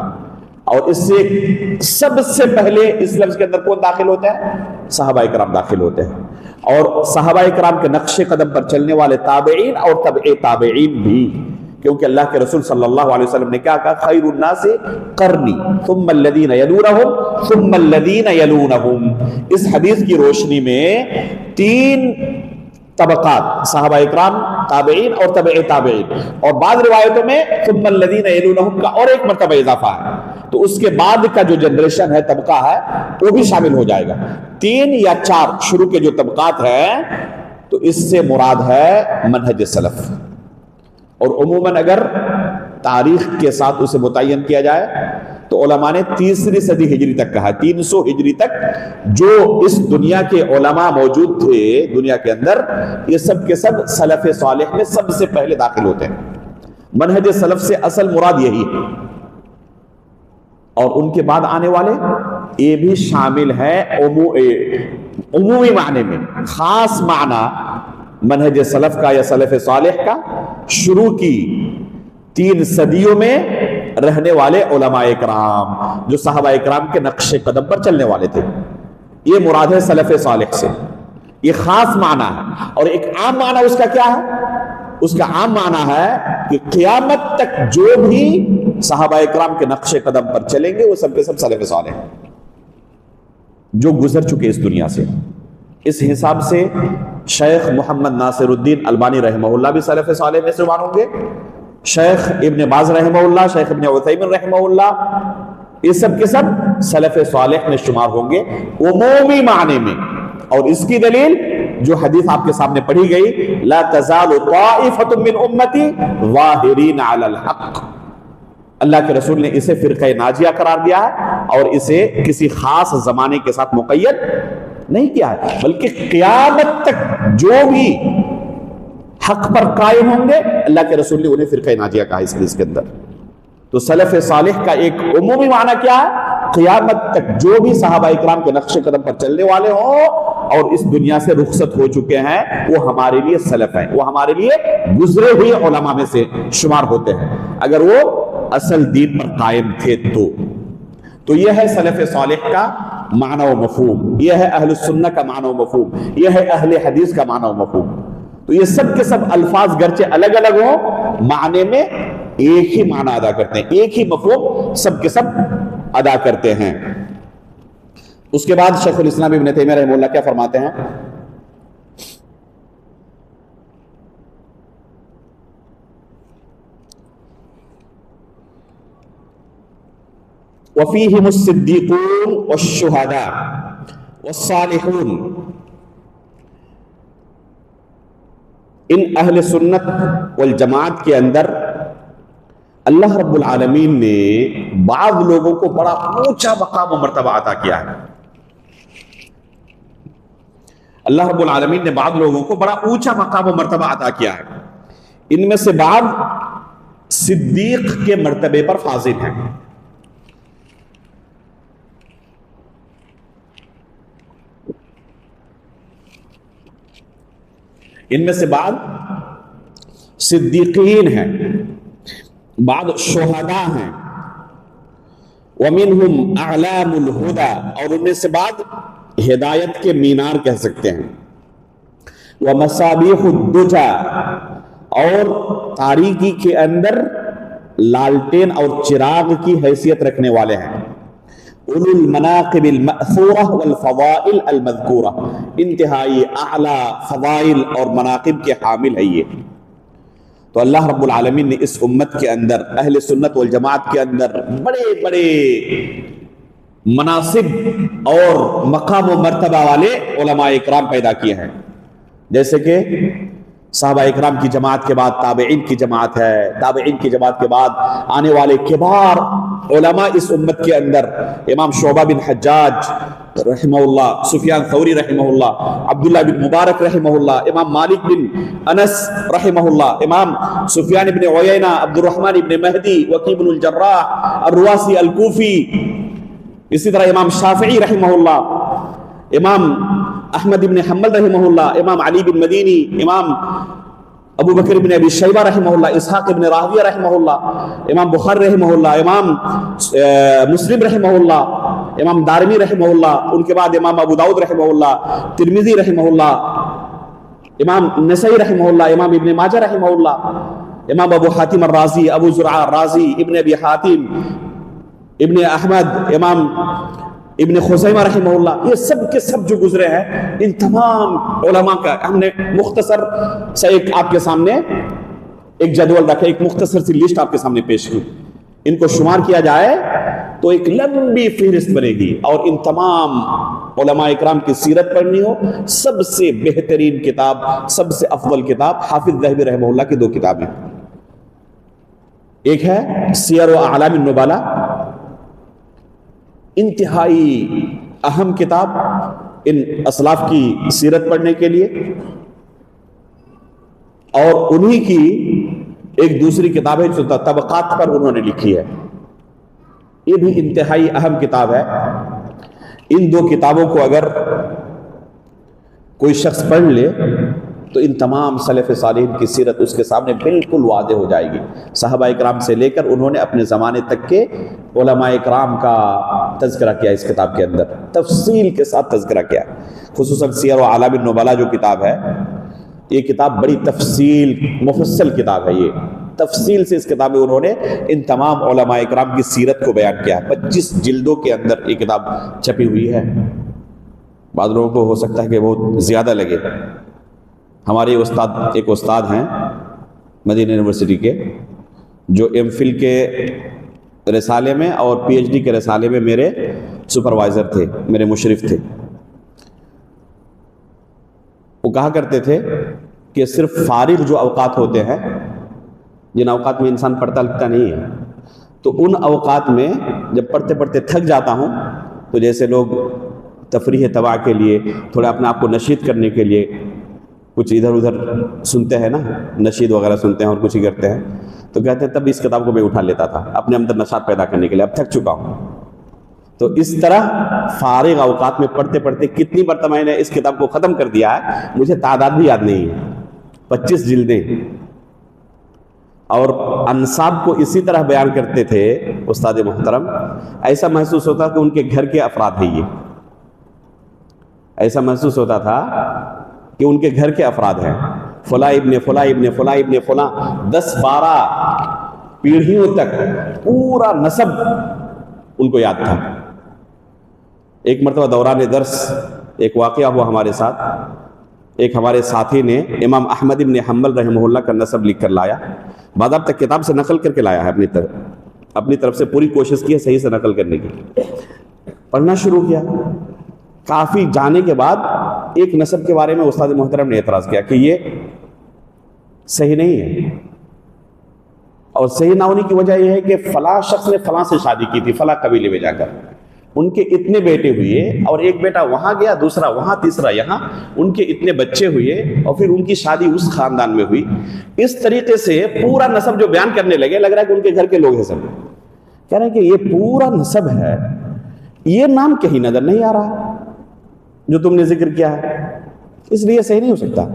اور اس سے سب سے پہلے اس لفظ کے اندر کون داخل ہوتا ہے؟ صحابہ اکرام داخل ہوتے ہیں، اور صحابہ اکرام کے نقش قدم پر چلنے والے تابعین اور تبع تابعین بھی، کیونکہ اللہ کے رسول صلی اللہ علیہ وسلم نے کیا کہا؟ خیر الناس قرنی ثم الذین یلونہم ثم الذین یلونہم۔ اس حدیث کی روشنی میں 3 طبقات صحابہ اکرام تابعین اور تبع تابعین، اور بعض روایتوں میں ثم الذین یلونہم کا اور ایک مرتبہ اضافہ ہے، تو اس کے بعد کا جو جنریشن ہے، طبقہ ہے، وہ بھی شامل ہو جائے گا۔ 3 یا 4 شروع کے جو طبقات ہیں، تو اس سے مراد ہے منہج سلف۔ اور عموماً اگر تاریخ کے ساتھ اسے متعین کیا جائے تو علماء نے 3 صدی ہجری تک کہا، 300 ہجری تک جو اس دنیا کے علماء موجود تھے دنیا کے اندر، یہ سب کے سب سلف صالح میں سب سے پہلے داخل ہوتے ہیں۔ منہج سلف سے اصل مراد یہی ہے، اور ان کے بعد آنے والے یہ بھی شامل ہے عمومی معنی میں۔ خاص معنی منہج سلف کا یا سلف صالح کا شروع کی 3 صدیوں میں رہنے والے علماء اکرام، جو صحابہ اکرام کے نقش قدم پر چلنے والے تھے، یہ مراد ہے سلف صالح سے۔ یہ خاص معنی ہے، اور ایک عام معنی اس کا کیا ہے؟ اس کا عام معنی ہے کہ قیامت تک جو بھی صحابہ اکرام کے نقش قدم پر چلیں گے وہ سب کے سب سلف صالح ہیں، جو گزر چکے اس دنیا سے۔ اس حساب سے شیخ محمد ناصر الدین البانی رحمہ اللہ بھی سلف صالح میں شمار ہوں گے، شیخ ابن باز رحمہ اللہ، شیخ ابن عثیمین رحمہ اللہ، یہ سب کے سب سلف صالح میں شمار ہوں گے عمومی معنی میں۔ اور اس کی دلیل جو حدیث آپ کے سامنے پڑھی گئی، لا تزال طائفۃ من امتی ظاہرین علی الحق، اللہ کے رسول نے اسے فرقہ ناجیہ قرار دیا ہے، اور اسے کسی خاص زمانے کے ساتھ مقید نہیں کیا ہے، بلکہ قیامت تک جو بھی حق پر قائم ہوں گے اللہ کے رسول نے انہیں فرقہ ناجیہ کہا اس حدیث کے اندر۔ تو سلف صالح کا ایک عمومی معنی کیا ہے؟ قیامت تک جو بھی صحابہ اکرام کے نقش قدم پر چلنے والے ہوں اور اس دنیا سے رخصت ہو چکے ہیں، وہ ہمارے لیے سلف ہیں، وہ ہمارے لیے گزرے ہوئے علماء میں سے شمار ہوتے ہیں، اگر وہ اصل دین پر قائم تھے تو یہ ہے سلف صالح کا معنی و مفہوم، یہ ہے اہل السنہ کا معنی و مفہوم، یہ ہے اہل حدیث کا معنی و مفہوم۔ تو یہ سب کے سب الفاظ گرچہ الگ الگ ہوں، معنی میں ایک ہی معنی ادا کرتے ہیں، ایک ہی مفہوم سب کے سب ادا کرتے ہیں۔ اس کے بعد شیخ الاسلام ابن تیمیہ رحمہ اللہ کیا فرماتے ہیں؟ وَفِيهِمُ الصِّدِّيقُونَ وَالشُّهَدَاءُ وَالصَّالِحُونَ۔ ان اہل سنت والجماعت کے اندر اللہ رب العالمین نے بعض لوگوں کو بڑا اونچا مقام و مرتبہ عطا کیا ہے۔ اللہ رب العالمین نے بعض لوگوں کو بڑا اونچا مقام و مرتبہ عطا کیا ہے، ان میں سے بعض صدیق کے مرتبے پر فاضل ہیں۔ ان میں سے بعض صدیقین ہیں، بعض شہداء ہیں، وَمِنْهُمْ أَعْلَامُ الْهُدَى، اور ان میں سے بعض ہدایت کے مینار کہہ سکتے ہیں، وَمَصَابِيحُ الدُّجَى، اور تاریکی کے اندر لالٹین اور چراغ کی حیثیت رکھنے والے ہیں، اولو المناقب المأثورہ والفضائل المذکورہ، انتہائی اعلیٰ فضائل اور مناقب کے حامل ہے یہ۔ تو اللہ رب العالمین نے اس امت کے اندر، اہل سنت والجماعت کے اندر بڑے بڑے مناصب اور مقام و مرتبہ والے علماء اکرام پیدا کیے ہیں، جیسے کہ صحابہ اکرام کی جماعت کے بعد تابعین کی جماعت ہے، تابعین کی جماعت کے بعد آنے والے کبار علماء اس امت کے اندر، امام شعبہ بن حجاج رحمہ اللہ، سفیان ثوری رحمہ اللہ، عبداللہ بن مبارک رحمہ اللہ، امام مالک بن انس رحمہ اللہ، امام سفیان بن عیینہ، عبد الرحمن بن مہدی، وکی بن الجراح الرواسی الکوفی، اسی طرح امام شافعی رحمہ اللہ، امام احمد بن حنبل رحمہ اللہ، امام علی بن مدینی، امام ابو بکر بن ابی شیبہ رحمہ اللہ، اسحاق بن راہویہ رحمہ اللہ، امام بخاری رحمہ اللہ، امام مسلم رحمہ اللہ، امام دارمی رحمہ اللہ، ان کے بعد امام ابو داؤد رحمہ اللہ، ترمذی رحمہ اللہ، امام نسائی رحمہ اللہ، امام ابن ماجہ رحمہ اللہ، امام ابو حاتم الرازی، ابو زرعہ الرازی، ابن ابی حاتم، ابن احمد، امام ابن خزیمہ رحمہ اللہ، یہ سب کے سب جو گزرے ہیں، ان تمام علماء کا ہم نے مختصر سے ایک آپ کے سامنے ایک جدول رکھا، ایک مختصر سی لسٹ آپ کے سامنے پیش کی. ان کو شمار کیا جائے تو ایک لمبی فہرست بنے گی، اور ان تمام علماء اکرام کی سیرت پڑھنی ہو، سب سے بہترین کتاب، سب سے افضل کتاب حافظ ذہبی رحمہ اللہ کی دو کتابیں. ایک ہے سیر و اعلام النبلاء، انتہائی اہم کتاب ان اسلاف کی سیرت پڑھنے کے لیے، اور انہی کی ایک دوسری کتاب ہے جو طبقات پر انہوں نے لکھی ہے، یہ بھی انتہائی اہم کتاب ہے. ان دو کتابوں کو اگر کوئی شخص پڑھ لے تو ان تمام سلف صالحین کی سیرت اس کے سامنے بالکل واضح ہو جائے گی. صحابہ اکرام سے لے کر انہوں نے اپنے زمانے تک کے علماء اکرام کا تذکرہ کیا اس کتاب کے اندر، تفصیل کے ساتھ تذکرہ کیا. خصوصاً سیر و اعلام النبلاء جو کتاب ہے، یہ کتاب بڑی تفصیل مفصل کتاب ہے. یہ تفصیل سے اس کتاب میں انہوں نے ان تمام علماء اکرام کی سیرت کو بیان کیا. 25 جلدوں کے اندر یہ کتاب چھپی ہوئی ہے. بعض لوگوں کو ہو سکتا ہے کہ بہت زیادہ لگے. ہمارے ایک استاد ہیں مدینہ یونیورسٹی کے، جو ایم فل کے رسالے میں اور پی ایچ ڈی کے رسالے میں میرے سپروائزر تھے، میرے مشرف تھے. وہ کہا کرتے تھے کہ صرف فارغ جو اوقات ہوتے ہیں، جن اوقات میں انسان پڑھتا لکھتا نہیں ہے، تو ان اوقات میں جب پڑھتے پڑھتے تھک جاتا ہوں تو جیسے لوگ تفریح تباہ کے لیے، تھوڑا اپنے آپ کو نشید کرنے کے لیے کچھ ادھر ادھر سنتے ہیں نا، نشید وغیرہ سنتے ہیں اور کچھ ہی کرتے ہیں، تو کہتے ہیں تب اس کتاب کو میں اٹھا لیتا تھا اپنے اندر نشاط پیدا کرنے کے لیے. اب تھک چکا ہوں. تو اس طرح فارغ اوقات میں پڑھتے پڑھتے کتنی مرتبہ میں نے اس کتاب کو ختم کر دیا ہے مجھے تعداد بھی یاد نہیں ہے. 25 جلدیں. اور انساب کو اسی طرح بیان کرتے تھے استاد محترم، ایسا محسوس ہوتا کہ ان کے گھر کے افراد ہیں. یہ ایسا محسوس ہوتا تھا کہ ان کے گھر کے افراد ہیں، فلاں ابن فلاں ابن فلاں ابن فلاں، 10-12 پیڑھیوں تک پورا نسب ان کو یاد تھا. ایک مرتبہ دوران درس ایک واقعہ ہوا ہمارے ساتھ. ایک ہمارے ساتھی نے امام احمد ابن حنبل رحمہ اللہ کا نسب لکھ کر لایا، باضابطہ کتاب سے نقل کر کے لایا ہے، اپنی طرف سے پوری کوشش کی ہے صحیح سے نقل کرنے کی. پڑھنا شروع کیا، کافی جانے کے بعد ایک نسب کے بارے میں استاد محترم نے اعتراض کیا کہ یہ صحیح نہیں ہے. اور صحیح نہ ہونے کی وجہ یہ ہے کہ فلاں شخص نے فلاں سے شادی کی تھی فلاں قبیلے میں جا کر، ان کے اتنے بیٹے ہوئے، اور ایک بیٹا وہاں گیا، دوسرا وہاں، تیسرا یہاں، ان کے اتنے بچے ہوئے، اور پھر ان کی شادی اس خاندان میں ہوئی. اس طریقے سے پورا نسب جو بیان کرنے لگے، لگ رہا ہے کہ ان کے گھر کے لوگ ہیں سب. کہہ رہے ہیں کہ یہ پورا نسب ہے، یہ نام کہیں نظر نہیں آ رہا جو تم نے ذکر کیا ہے، اس لیے صحیح نہیں ہو سکتا.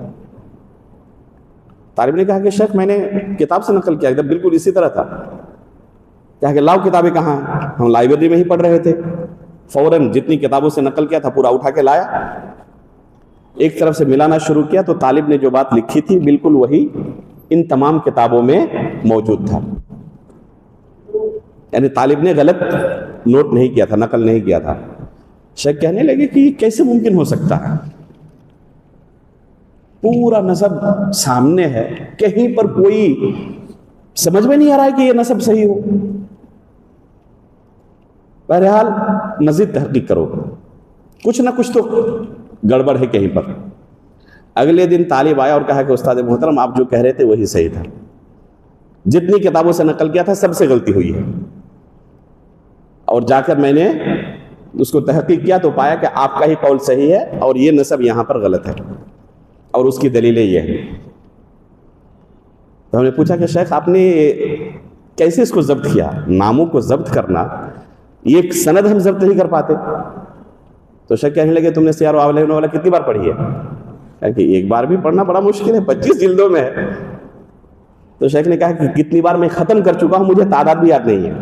طالب نے کہا کہ شیخ میں نے کتاب سے نقل کیا، ایک دم بالکل اسی طرح تھا. کہا کہ لاؤ کتابیں کہاں ہیں؟ ہم لائبریری میں ہی پڑھ رہے تھے. فوراً جتنی کتابوں سے نقل کیا تھا پورا اٹھا کے لایا، ایک طرف سے ملانا شروع کیا تو طالب نے جو بات لکھی تھی بالکل وہی ان تمام کتابوں میں موجود تھا. یعنی طالب نے غلط نوٹ نہیں کیا تھا، نقل نہیں کیا تھا. شیخ کہنے لگے کہ یہ کیسے ممکن ہو سکتا ہے، پورا نسب سامنے ہے، کہیں پر کوئی سمجھ میں نہیں آ رہا ہے کہ یہ نسب صحیح ہو. بہرحال مزید تحقیق کرو، کچھ نہ کچھ تو گڑبڑ ہے کہیں پر. اگلے دن طالب آیا اور کہا کہ استاد محترم آپ جو کہہ رہے تھے وہی صحیح تھا، جتنی کتابوں سے نقل کیا تھا سب سے غلطی ہوئی ہے. اور جا کر میں نے اس کو تحقیق کیا تو پایا کہ آپ کا ہی قول صحیح ہے اور یہ نسب یہاں پر غلط ہے، اور اس کی دلیلیں یہ ہیں. تو ہم نے پوچھا کہ شیخ آپ نے کیسے اس کو ضبط کیا؟ ناموں کو ضبط کرنا، یہ ایک سند ہم ضبط نہیں کر پاتے. تو شیخ کہنے لگے تم نے سیر و اعلام النبلاء کتنی بار پڑھی ہے؟ کہ ایک بار بھی پڑھنا بڑا مشکل ہے، 25 جلدوں میں ہے. تو شیخ نے کہا کہ کتنی بار میں ختم کر چکا ہوں مجھے تعداد بھی یاد نہیں ہے.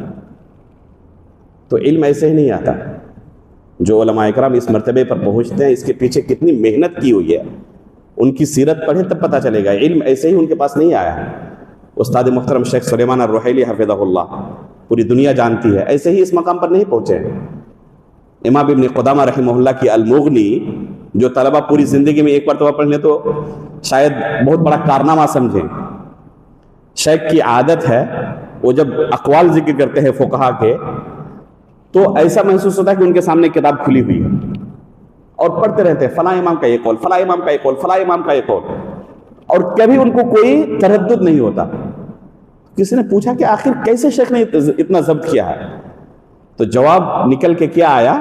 تو علم ایسے ہی نہیں آتا. جو علماء اکرام اس مرتبے پر پہنچتے ہیں اس کے پیچھے کتنی محنت کی ہوئی ہے، ان کی سیرت پڑھیں تب پتہ چلے گا. علم ایسے ہی ان کے پاس نہیں آیا ہے. استاد محترم شیخ سلیمان الرحیلی حفظہ اللہ پوری دنیا جانتی ہے، ایسے ہی اس مقام پر نہیں پہنچے ہیں. امام ابن قدامہ رحمہ اللہ کی المغنی جو طلبہ پوری زندگی میں ایک مرتبہ پڑھ لیں تو شاید بہت بڑا کارنامہ سمجھیں. شیخ کی عادت ہے وہ جب اقوال ذکر کرتے ہیں فقہا کے تو ایسا محسوس ہوتا ہے کہ ان کے سامنے کتاب کھلی ہوئی ہے اور پڑھتے رہتے ہیں فلاں امام کا یہ قول، فلاں امام کا یہ قول، فلاں امام کا یہ قول، اور کبھی ان کو کوئی تردد نہیں ہوتا. کسی نے پوچھا کہ آخر کیسے شیخ نے اتنا ضبط کیا ہے؟ تو جواب نکل کے کیا آیا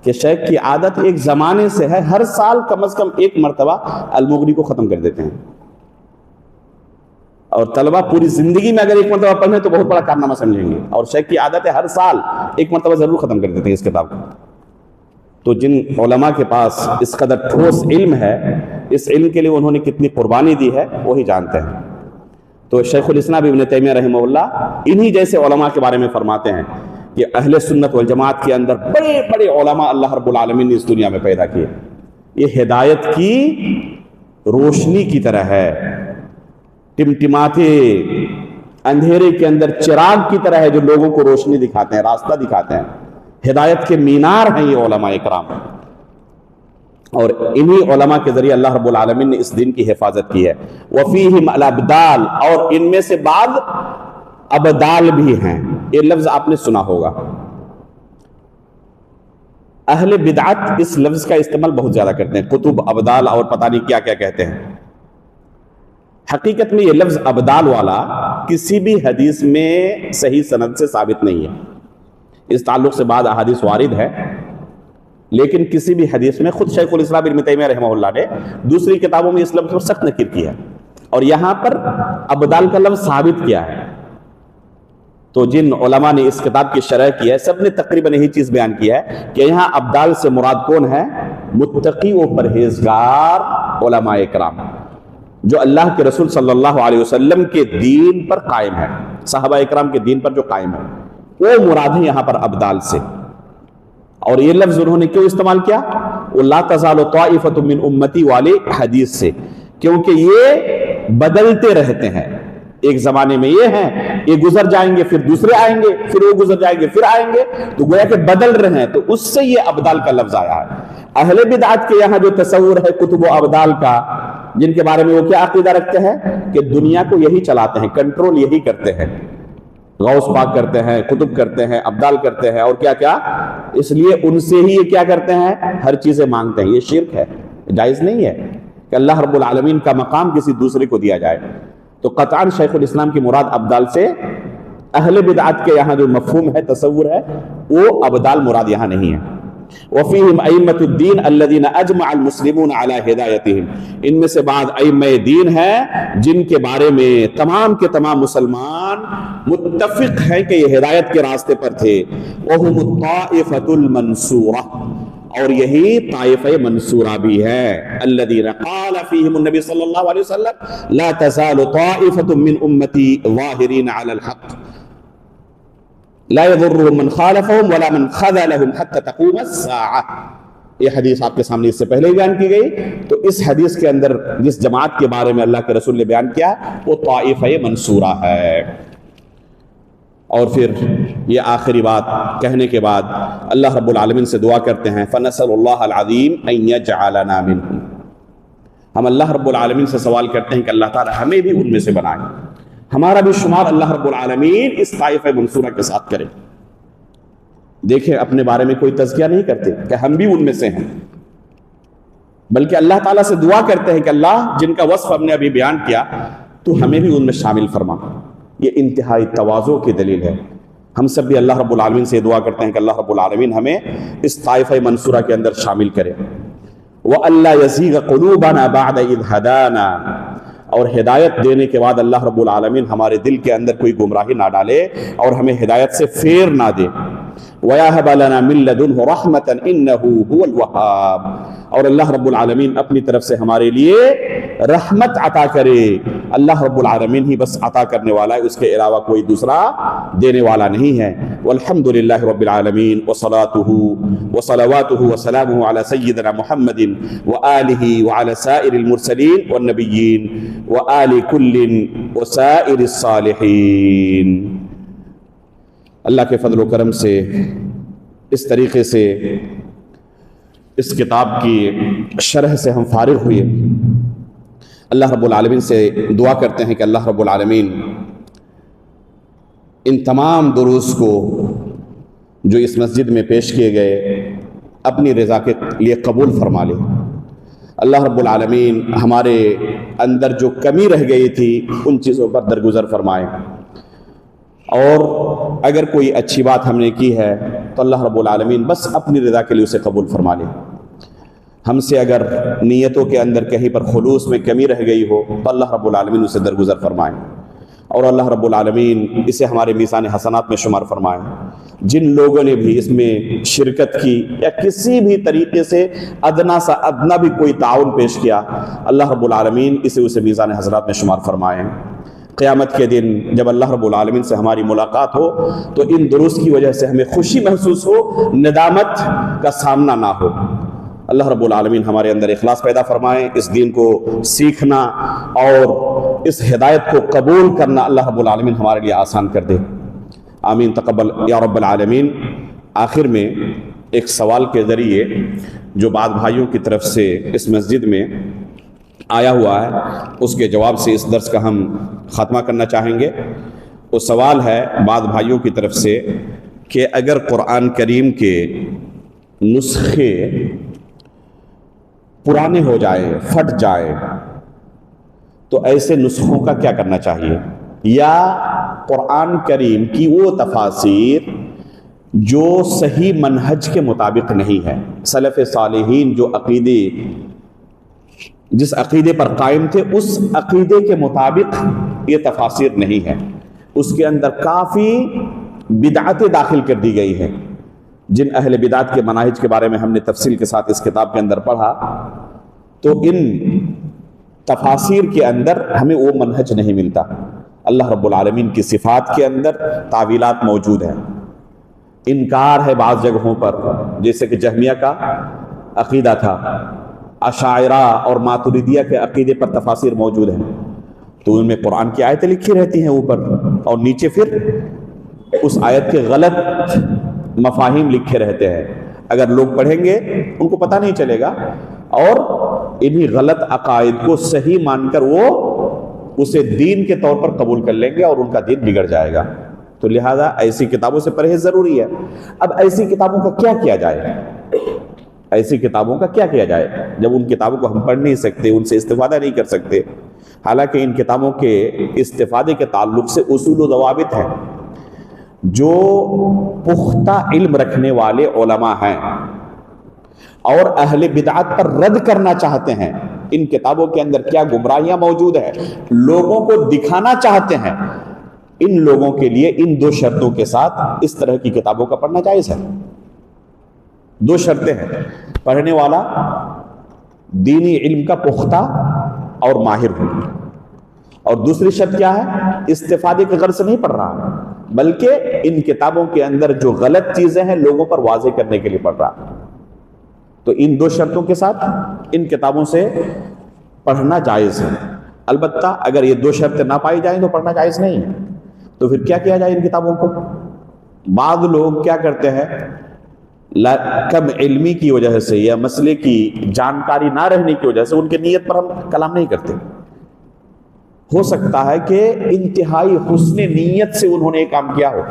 کہ شیخ کی عادت ایک زمانے سے ہے، ہر سال کم از کم ایک مرتبہ المغنی کو ختم کر دیتے ہیں. اور طلبہ پوری زندگی میں اگر ایک مرتبہ پڑھیں تو بہت بڑا کارنامہ سمجھیں گے، اور شیخ کی عادت ہے ہر سال ایک مرتبہ ضرور ختم کر دیتے ہیں اس کتاب کو. تو جن علماء کے پاس اس قدر ٹھوس علم ہے، اس علم کے لیے انہوں نے کتنی قربانی دی ہے وہی جانتے ہیں. تو شیخ الاسلام ابن تیمیہ رحمہ اللہ انہی جیسے علماء کے بارے میں فرماتے ہیں کہ اہل سنت والجماعت کے اندر بڑے بڑے علماء اللہ رب العالمین نے اس دنیا میں پیدا کیے. یہ ہدایت کی روشنی کی طرح ہے، ٹمٹماتے اندھیرے کے اندر چراغ کی طرح ہے جو لوگوں کو روشنی دکھاتے ہیں، راستہ دکھاتے ہیں. ہدایت کے مینار ہیں یہ علماء اکرام، اور انہی علماء کے ذریعے اللہ رب العالمین نے اس دین کی حفاظت کی ہے. وفیہم الابدال، اور ان میں سے بعض ابدال بھی ہیں. یہ لفظ آپ نے سنا ہوگا. اہل بدعت اس لفظ کا استعمال بہت زیادہ کرتے ہیں، قطب، ابدال اور پتہ نہیں کیا کیا کہتے ہیں. حقیقت میں یہ لفظ ابدال والا کسی بھی حدیث میں صحیح سند سے ثابت نہیں ہے. اس تعلق سے بعض احادیث وارد ہے، لیکن کسی بھی حدیث میں خود شیخ الاسلام ابن تیمیہ رحمہ اللہ نے دوسری کتابوں میں اس لفظ پر سخت نکیر کی ہے، اور یہاں پر ابدال کا لفظ ثابت کیا ہے. تو جن علماء نے اس کتاب کی شرح کی ہے سب نے تقریباً یہی چیز بیان کی ہے کہ یہاں ابدال سے مراد کون ہے؟ متقی و پرہیزگار علماء اکرام جو اللہ کے رسول صلی اللہ علیہ وسلم کے دین پر قائم ہے، صحابہ اکرام کے دین پر جو قائم ہے وہ مراد ہے یہاں پر ابدال سے. اور یہ لفظ انہوں نے کیوں استعمال کیا؟ وہ لا تزال طائفۃ من امتی والے حدیث سے، کیونکہ یہ بدلتے رہتے ہیں. ایک زمانے میں یہ ہیں، یہ گزر جائیں گے، پھر دوسرے آئیں گے، پھر وہ گزر جائیں گے، پھر آئیں گے، تو گویا کہ بدل رہے ہیں. تو اس سے یہ ابدال کا لفظ آیا ہے. اہل بدعت کے یہاں جو تصور ہے کتب و ابدال کا، جن کے بارے میں وہ کیا عقیدہ رکھتے ہیں کہ دنیا کو یہی چلاتے ہیں، کنٹرول یہی کرتے ہیں، غوث پاک کرتے ہیں، کتب کرتے ہیں، ابدال کرتے ہیں، اور کیا کیا، اس لیے ان سے ہی یہ کیا کرتے ہیں، ہر چیزیں مانگتے ہیں. یہ شرک ہے، جائز نہیں ہے کہ اللہ رب العالمین کا مقام کسی دوسرے کو دیا جائے. تو قطعاً شیخ الاسلام کی مراد ابدال سے، اہل بدعت کے یہاں جو مفہوم ہے، تصور ہے، وہ ابدال مراد یہاں نہیں ہے. وفیہم ائمۃ الدین الذین اجمع المسلمون علی ہدایتہم، ان میں سے بعض ائمہ دین ہیں جن کے بارے میں تمام کے تمام مسلمان متفق ہیں کہ یہ ہدایت کے راستے پر تھے. وہم الطائفۃ المنصورہ، اور یہی طائفہ منصورہ بھی ہے. الذین قال فیہم النبی صلی اللہ علیہ وسلم لا تزال طائفۃ من امتی ظاہرین علی الحق لا يضرهم من خالفهم ولا من خذلهم حتى تقوم الساعة. یہ حدیث آپ کے سامنے اس سے پہلے بیان کی گئی. تو اس حدیث کے اندر جس جماعت کے بارے میں اللہ کے رسول نے بیان کیا وہ طائفہ منصورہ ہے. اور پھر یہ آخری بات کہنے کے بعد اللہ رب العالمین سے دعا کرتے ہیں فنسأل اللہ العظیم ان یجعلنا منہم. ہم اللہ رب العالمین سے سوال کرتے ہیں کہ اللہ تعالی ہمیں بھی ان میں سے بنائے، ہمارا بھی شمار اللہ رب العالمین اس طائفہ منصورہ کے ساتھ کرے. دیکھیں اپنے بارے میں کوئی تزکیہ نہیں کرتے کہ ہم بھی ان میں سے ہیں، بلکہ اللہ تعالیٰ سے دعا کرتے ہیں کہ اللہ جن کا وصف ہم نے ابھی بیان کیا تو ہمیں بھی ان میں شامل فرما. یہ انتہائی تواضع کی دلیل ہے. ہم سب بھی اللہ رب العالمین سے دعا کرتے ہیں کہ اللہ رب العالمین ہمیں اس طائفہ منصورہ کے اندر شامل کرے. وَأَلَّا يَزِيغَ قُلُوبَنَا بَعْدَ إِذْ هَدَانَا، اور ہدایت دینے کے بعد اللہ رب العالمین ہمارے دل کے اندر کوئی گمراہی نہ ڈالے اور ہمیں ہدایت سے پھیر نہ دے. وَيَهَبَ لَنَا مِن لَّدُنْهُ رَحْمَةً إِنَّهُ هُوَ الْوَهَّابُ، اور اللہ رب العالمین اپنی طرف سے ہمارے لیے رحمت عطا کرے. اللہ رب العالمین ہی بس عطا کرنے والا ہے، اس کے علاوہ کوئی دوسرا دینے والا نہیں ہے. والحمد للہ رب العالمین وصلاته وصلواته وسلامه على سیدنا محمد وآلہ وعلى سائر المرسلین والنبیین وآل کل وسائر الصالحین. اللہ کے فضل و کرم سے اس طریقے سے اس کتاب کی شرح سے ہم فارغ ہوئے۔ اللہ رب العالمین سے دعا کرتے ہیں کہ اللہ رب العالمین ان تمام دروس کو جو اس مسجد میں پیش کیے گئے اپنی رضا کے لیے قبول فرما لے۔ اللہ رب العالمین ہمارے اندر جو کمی رہ گئی تھی ان چیزوں پر درگزر فرمائے، اور اگر کوئی اچھی بات ہم نے کی ہے تو اللہ رب العالمین بس اپنی رضا کے لیے اسے قبول فرما لے۔ ہم سے اگر نیتوں کے اندر کہیں پر خلوص میں کمی رہ گئی ہو تو اللہ رب العالمین اسے درگزر فرمائے، اور اللہ رب العالمین اسے ہمارے میزان حسنات میں شمار فرمائے۔ جن لوگوں نے بھی اس میں شرکت کی یا کسی بھی طریقے سے ادنا سا ادنا بھی کوئی تعاون پیش کیا، اللہ رب العالمین اسے میزان حسنات میں شمار فرمائے۔ قیامت کے دن جب اللہ رب العالمین سے ہماری ملاقات ہو تو ان دروس کی وجہ سے ہمیں خوشی محسوس ہو، ندامت کا سامنا نہ ہو۔ اللہ رب العالمین ہمارے اندر اخلاص پیدا فرمائے، اس دین کو سیکھنا اور اس ہدایت کو قبول کرنا اللہ رب العالمین ہمارے لیے آسان کر دے۔ آمین تقبل یا رب العالمین۔ آخر میں ایک سوال کے ذریعے جو بعض بھائیوں کی طرف سے اس مسجد میں آیا ہوا ہے اس کے جواب سے اس درس کا ہم خاتمہ کرنا چاہیں گے۔ وہ سوال ہے بعض بھائیوں کی طرف سے کہ اگر قرآن کریم کے نسخے پرانے ہو جائے، پھٹ جائے، تو ایسے نسخوں کا کیا کرنا چاہیے، یا قرآن کریم کی وہ تفاسیر جو صحیح منہج کے مطابق نہیں ہے، سلف صالحین جو جس عقیدے پر قائم تھے اس عقیدے کے مطابق یہ تفاسیر نہیں ہے، اس کے اندر کافی بدعتیں داخل کر دی گئی ہیں۔ جن اہل بدعت کے مناہج کے بارے میں ہم نے تفصیل کے ساتھ اس کتاب کے اندر پڑھا، تو ان تفاسیر کے اندر ہمیں وہ منہج نہیں ملتا۔ اللہ رب العالمین کی صفات کے اندر تعویلات موجود ہیں، انکار ہے بعض جگہوں پر، جیسے کہ جہمیہ کا عقیدہ تھا، اشاعرہ اور ماتریدیہ کے عقیدے پر تفاسیر موجود ہیں، تو ان میں قرآن کی آیتیں لکھی رہتی ہیں اوپر، اور نیچے پھر اس آیت کے غلط مفاہیم لکھے رہتے ہیں۔ اگر لوگ پڑھیں گے ان کو پتہ نہیں چلے گا، اور انہی غلط عقائد کو صحیح مان کر وہ اسے دین کے طور پر قبول کر لیں گے اور ان کا دین بگڑ جائے گا۔ تو لہذا ایسی کتابوں سے پرہیز ضروری ہے۔ اب ایسی کتابوں کا کیا کیا جائے؟ ایسی کتابوں کا کیا کیا جائے جب ان کتابوں کو ہم پڑھ نہیں سکتے، ان سے استفادہ نہیں کر سکتے؟ حالانکہ ان کتابوں کے استفادے کے تعلق سے اصول و ضوابط ہیں۔ جو پختہ علم رکھنے والے علماء ہیں اور اہل بدعت پر رد کرنا چاہتے ہیں، ان کتابوں کے اندر کیا گمراہیاں موجود ہیں لوگوں کو دکھانا چاہتے ہیں، ان لوگوں کے لیے ان دو شرطوں کے ساتھ اس طرح کی کتابوں کا پڑھنا جائز ہے۔ دو شرطیں ہیں: پڑھنے والا دینی علم کا پختہ اور ماہر ہو، اور دوسری شرط کیا ہے؟ استفادے کے غرض سے نہیں پڑھ رہا، بلکہ ان کتابوں کے اندر جو غلط چیزیں ہیں لوگوں پر واضح کرنے کے لیے پڑھ رہا۔ تو ان دو شرطوں کے ساتھ ان کتابوں سے پڑھنا جائز ہے۔ البتہ اگر یہ دو شرطیں نہ پائی جائیں تو پڑھنا جائز نہیں ہے۔ تو پھر کیا کیا جائے ان کتابوں کو؟ بعض لوگ کیا کرتے ہیں، کم علمی کی وجہ سے یا مسئلے کی جانکاری نہ رہنے کی وجہ سے ان کی نیت پر ہم کلام نہیں کرتے۔ ہو سکتا ہے کہ انتہائی حسن نیت سے انہوں نے یہ کام کیا ہو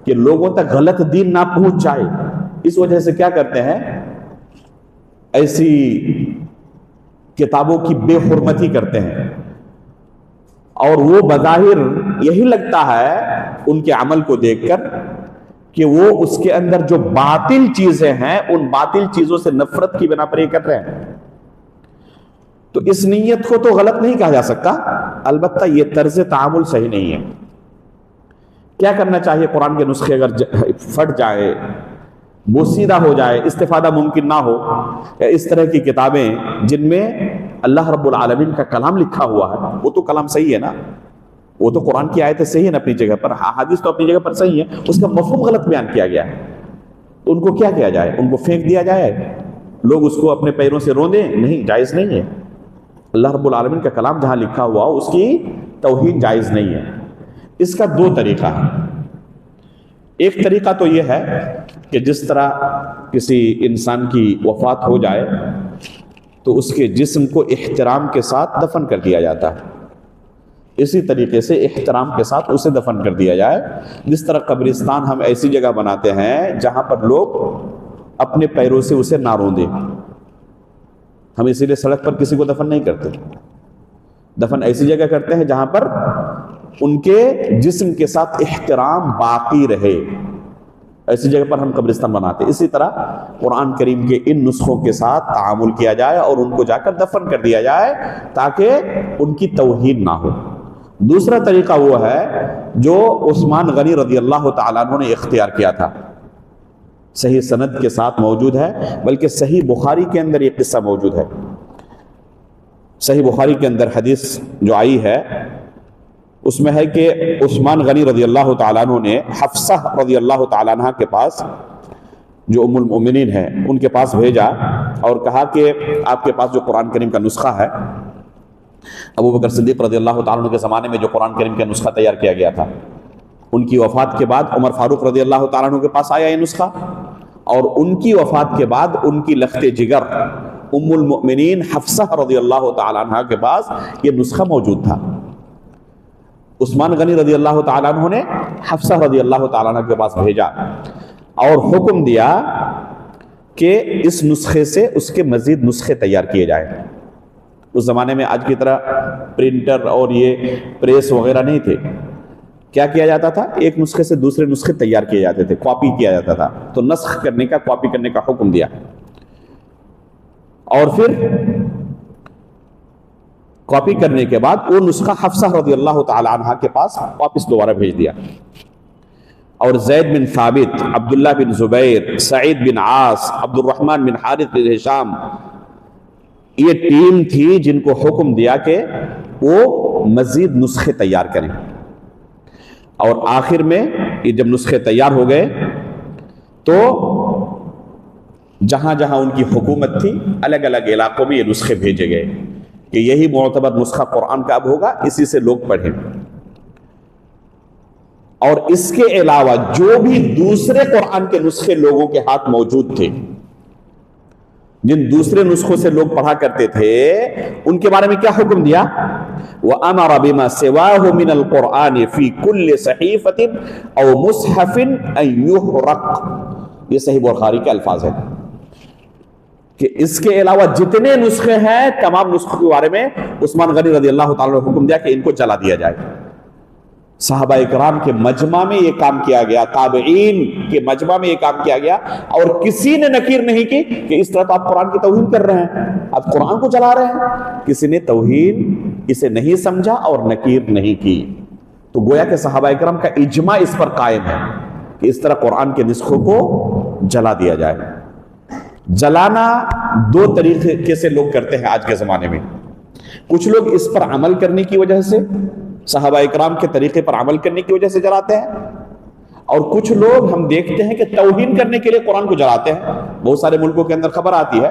کہ لوگوں تک غلط دین نہ پہنچ جائے، اس وجہ سے کیا کرتے ہیں، ایسی کتابوں کی بے حرمتی کرتے ہیں، اور وہ بظاہر یہی لگتا ہے ان کے عمل کو دیکھ کر کہ وہ اس کے اندر جو باطل چیزیں ہیں ان باطل چیزوں سے نفرت کی بنا پر یہ کر رہے ہیں۔ تو اس نیت کو تو غلط نہیں کہا جا سکتا، البتہ یہ طرز تعامل صحیح نہیں ہے۔ کیا کرنا چاہیے؟ قرآن کے نسخے اگر پھٹ جائے، بوسیدہ ہو جائے، استفادہ ممکن نہ ہو، یا اس طرح کی کتابیں جن میں اللہ رب العالمین کا کلام لکھا ہوا ہے، وہ تو کلام صحیح ہے نا، وہ تو قرآن کی آیتیں صحیح ہیں اپنی جگہ پر، حدیث تو اپنی جگہ پر صحیح ہے، اس کا مفہوم غلط بیان کیا گیا ہے، تو ان کو کیا کیا جائے؟ ان کو پھینک دیا جائے؟ لوگ اس کو اپنے پیروں سے روندیں؟ نہیں، جائز نہیں ہے۔ اللہ رب العالمین کا کلام جہاں لکھا ہوا اس کی توہین جائز نہیں ہے۔ اس کا دو طریقہ ہے۔ ایک طریقہ تو یہ ہے کہ جس طرح کسی انسان کی وفات ہو جائے تو اس کے جسم کو احترام کے ساتھ دفن کر دیا جاتا ہے، اسی طریقے سے احترام کے ساتھ اسے دفن کر دیا جائے. جس طرح قبرستان ہم ایسی جگہ بناتے ہیں جہاں پر لوگ اپنے پیروں سے اسے نہ روندیں. ہم اسی لیے سڑک پر کسی کو دفن نہیں کرتے، دفن ایسی جگہ کرتے ہیں جہاں پر ان کے جسم کے ساتھ احترام باقی رہے، ایسی جگہ پر ہم قبرستان بناتے ہیں. اسی طرح قرآن کریم کے ان نسخوں کے ساتھ تعامل کیا جائے اور ان کو جا کر دفن کر دیا جائے تاکہ ان کی توہین نہ ہو. دوسرا طریقہ وہ ہے جو عثمان غنی رضی اللہ تعالیٰ عنہ نے اختیار کیا تھا، صحیح سند کے ساتھ موجود ہے، بلکہ صحیح بخاری کے اندر یہ قصہ موجود ہے. صحیح بخاری کے اندر حدیث جو آئی ہے اس میں ہے کہ عثمان غنی رضی اللہ تعالیٰ عنہ نے حفصہ رضی اللہ تعالیٰ عنہ کے پاس، جو ام المؤمنین ہیں، ان کے پاس بھیجا اور کہا کہ آپ کے پاس جو قرآن کریم کا نسخہ ہے، ابو بکر صدیق رضی اللہ تعالیٰ عنہ کے زمانے میں جو قرآن کریم کا نسخہ تیار کیا گیا تھا، ان کی وفات کے بعد عمر فاروق رضی اللہ تعالیٰ عنہ کے پاس آیا یہ نسخہ، اور ان کی وفات کے بعد ان کی لخت جگر ام المؤمنین حفصہ رضی اللہ تعالیٰ عنہ کے پاس یہ نسخہ موجود تھا. عثمان غنی رضی اللہ تعالیٰ عنہ نے حفصہ رضی اللہ تعالیٰ عنہ کے پاس بھیجا اور حکم دیا کہ اس نسخے سے اس کے مزید نسخے تیار کیے جائیں. اس زمانے میں آج کی طرح پرنٹر اور یہ پریس وغیرہ نہیں تھے. کیا کیا جاتا تھا؟ ایک نسخے سے دوسرے نسخے تیار کیے جاتے تھے، کاپی کیا جاتا تھا. تو نسخ کرنے کا، کاپی کرنے کا حکم دیا، اور پھر کاپی کرنے کے بعد وہ نسخہ حفصہ رضی اللہ تعالی عنہ کے پاس واپس دوبارہ بھیج دیا. اور زید بن ثابت، عبداللہ بن زبیر، سعید بن عاص، عبد الرحمن بن حارث بن ہشام، یہ ٹیم تھی جن کو حکم دیا کہ وہ مزید نسخے تیار کریں. اور آخر میں یہ جب نسخے تیار ہو گئے تو جہاں جہاں ان کی حکومت تھی الگ الگ علاقوں میں یہ نسخے بھیجے گئے کہ یہی معتبر نسخہ قرآن کا اب ہوگا، اسی سے لوگ پڑھیں. اور اس کے علاوہ جو بھی دوسرے قرآن کے نسخے لوگوں کے ہاتھ موجود تھے، جن دوسرے نسخوں سے لوگ پڑھا کرتے تھے، ان کے بارے میں کیا حکم دیا؟ وَأَمَرَ بِمَا سِوَاهُ مِنَ الْقُرْآنِ فِي كُلِّ صَحِيفَةٍ أَوْ مُصْحَفٍ أَن يُحْرَقْ. یہ صحیح بخاری کے الفاظ ہیں کہ اس کے علاوہ جتنے نسخے ہیں تمام نسخوں کے بارے میں عثمان غنی رضی اللہ تعالیٰ نے حکم دیا کہ ان کو جلا دیا جائے. صحابہ اکرام کے مجمع میں یہ کام کیا گیا، تابعین کے مجمع میں یہ کام کیا گیا، اور کسی نے نکیر نہیں کی کہ اس طرح تو آپ قرآن کی توہین کر رہے ہیں، آپ قرآن کو جلا رہے ہیں. کسی نے توہین اسے نہیں سمجھا اور نکیر نہیں کی. تو گویا کہ صحابہ اکرام کا اجماع اس پر قائم ہے کہ اس طرح قرآن کے نسخوں کو جلا دیا جائے. جلانا دو طریقے سے لوگ کرتے ہیں آج کے زمانے میں. کچھ لوگ اس پر عمل کرنے کی وجہ سے، صحابہ اکرام کے طریقے پر عمل کرنے کی وجہ سے جلاتے ہیں، اور کچھ لوگ ہم دیکھتے ہیں کہ توہین کرنے کے لیے قرآن کو جلاتے ہیں. بہت سارے ملکوں کے اندر خبر آتی ہے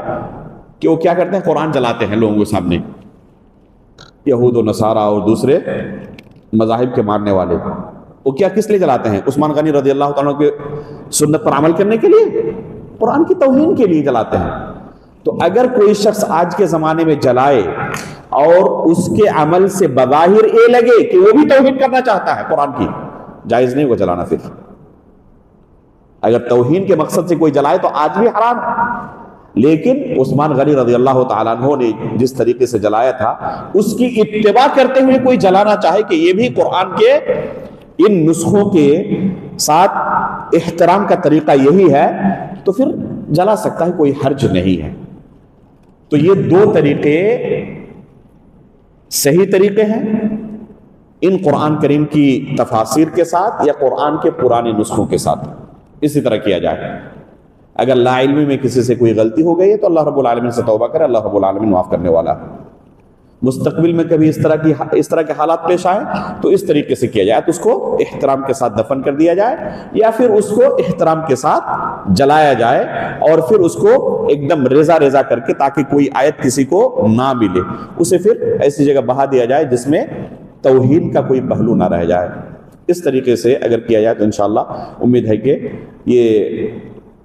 کہ وہ کیا کرتے ہیں، قرآن جلاتے ہیں لوگوں کے سامنے. یہود و نصارہ اور دوسرے مذاہب کے ماننے والے، وہ کیا کس لیے جلاتے ہیں؟ عثمان غنی رضی اللہ تعالیٰ کے سنت پر عمل کرنے کے لیے، قرآن کی توہین کے لیے جلاتے ہیں. تو اگر کوئی شخص آج کے زمانے میں جلائے اور اس کے عمل سے بظاہر یہ لگے کہ وہ بھی توہین کرنا چاہتا ہے قرآن کی، جائز نہیں وہ جلانا. پھر اگر توہین کے مقصد سے کوئی جلائے تو آج بھی حرام ہے. لیکن عثمان غنی رضی اللہ تعالیٰ عنہ نے جس طریقے سے جلایا تھا اس کی اتباع کرتے ہوئے کوئی جلانا چاہے کہ یہ بھی قرآن کے ان نسخوں کے ساتھ احترام کا طریقہ یہی ہے، تو پھر جلا سکتا ہے، کوئی حرج نہیں ہے. تو یہ دو طریقے صحیح طریقے ہیں، ان قرآن کریم کی تفاسیر کے ساتھ یا قرآن کے پرانے نسخوں کے ساتھ اسی طرح کیا جائے. اگر لا علمی میں کسی سے کوئی غلطی ہو گئی ہے تو اللہ رب العالمین سے توبہ کرے، اللہ رب العالمین معاف کرنے والا. مستقبل میں کبھی اس طرح کے حالات پیش آئے تو اس طریقے سے کیا جائے، تو اس کو احترام کے ساتھ دفن کر دیا جائے، یا پھر اس کو احترام کے ساتھ جلایا جائے، اور پھر اس کو ایک دم ریزہ ریزہ کر کے تاکہ کوئی آیت کسی کو نہ ملے، اسے پھر ایسی جگہ بہا دیا جائے جس میں توہین کا کوئی پہلو نہ رہ جائے. اس طریقے سے اگر کیا جائے تو انشاءاللہ امید ہے کہ یہ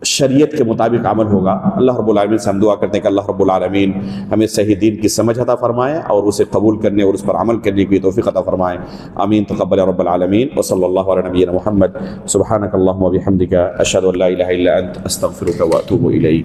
شریعت کے مطابق عمل ہوگا۔ اللہ رب العالمین سے ہم دعا کرتے ہیں کہ اللہ رب العالمین ہمیں صحیح دین کی سمجھ عطا فرمائے اور اسے قبول کرنے اور اس پر عمل کرنے کی توفیق عطا فرمائے۔ آمین تقبل رب العالمین وصلی اللہ علی نبینا محمد۔ سبحانک اللہم و بحمدک اشہد ان لا الہ الا انت استغفرک و اتوب الیک۔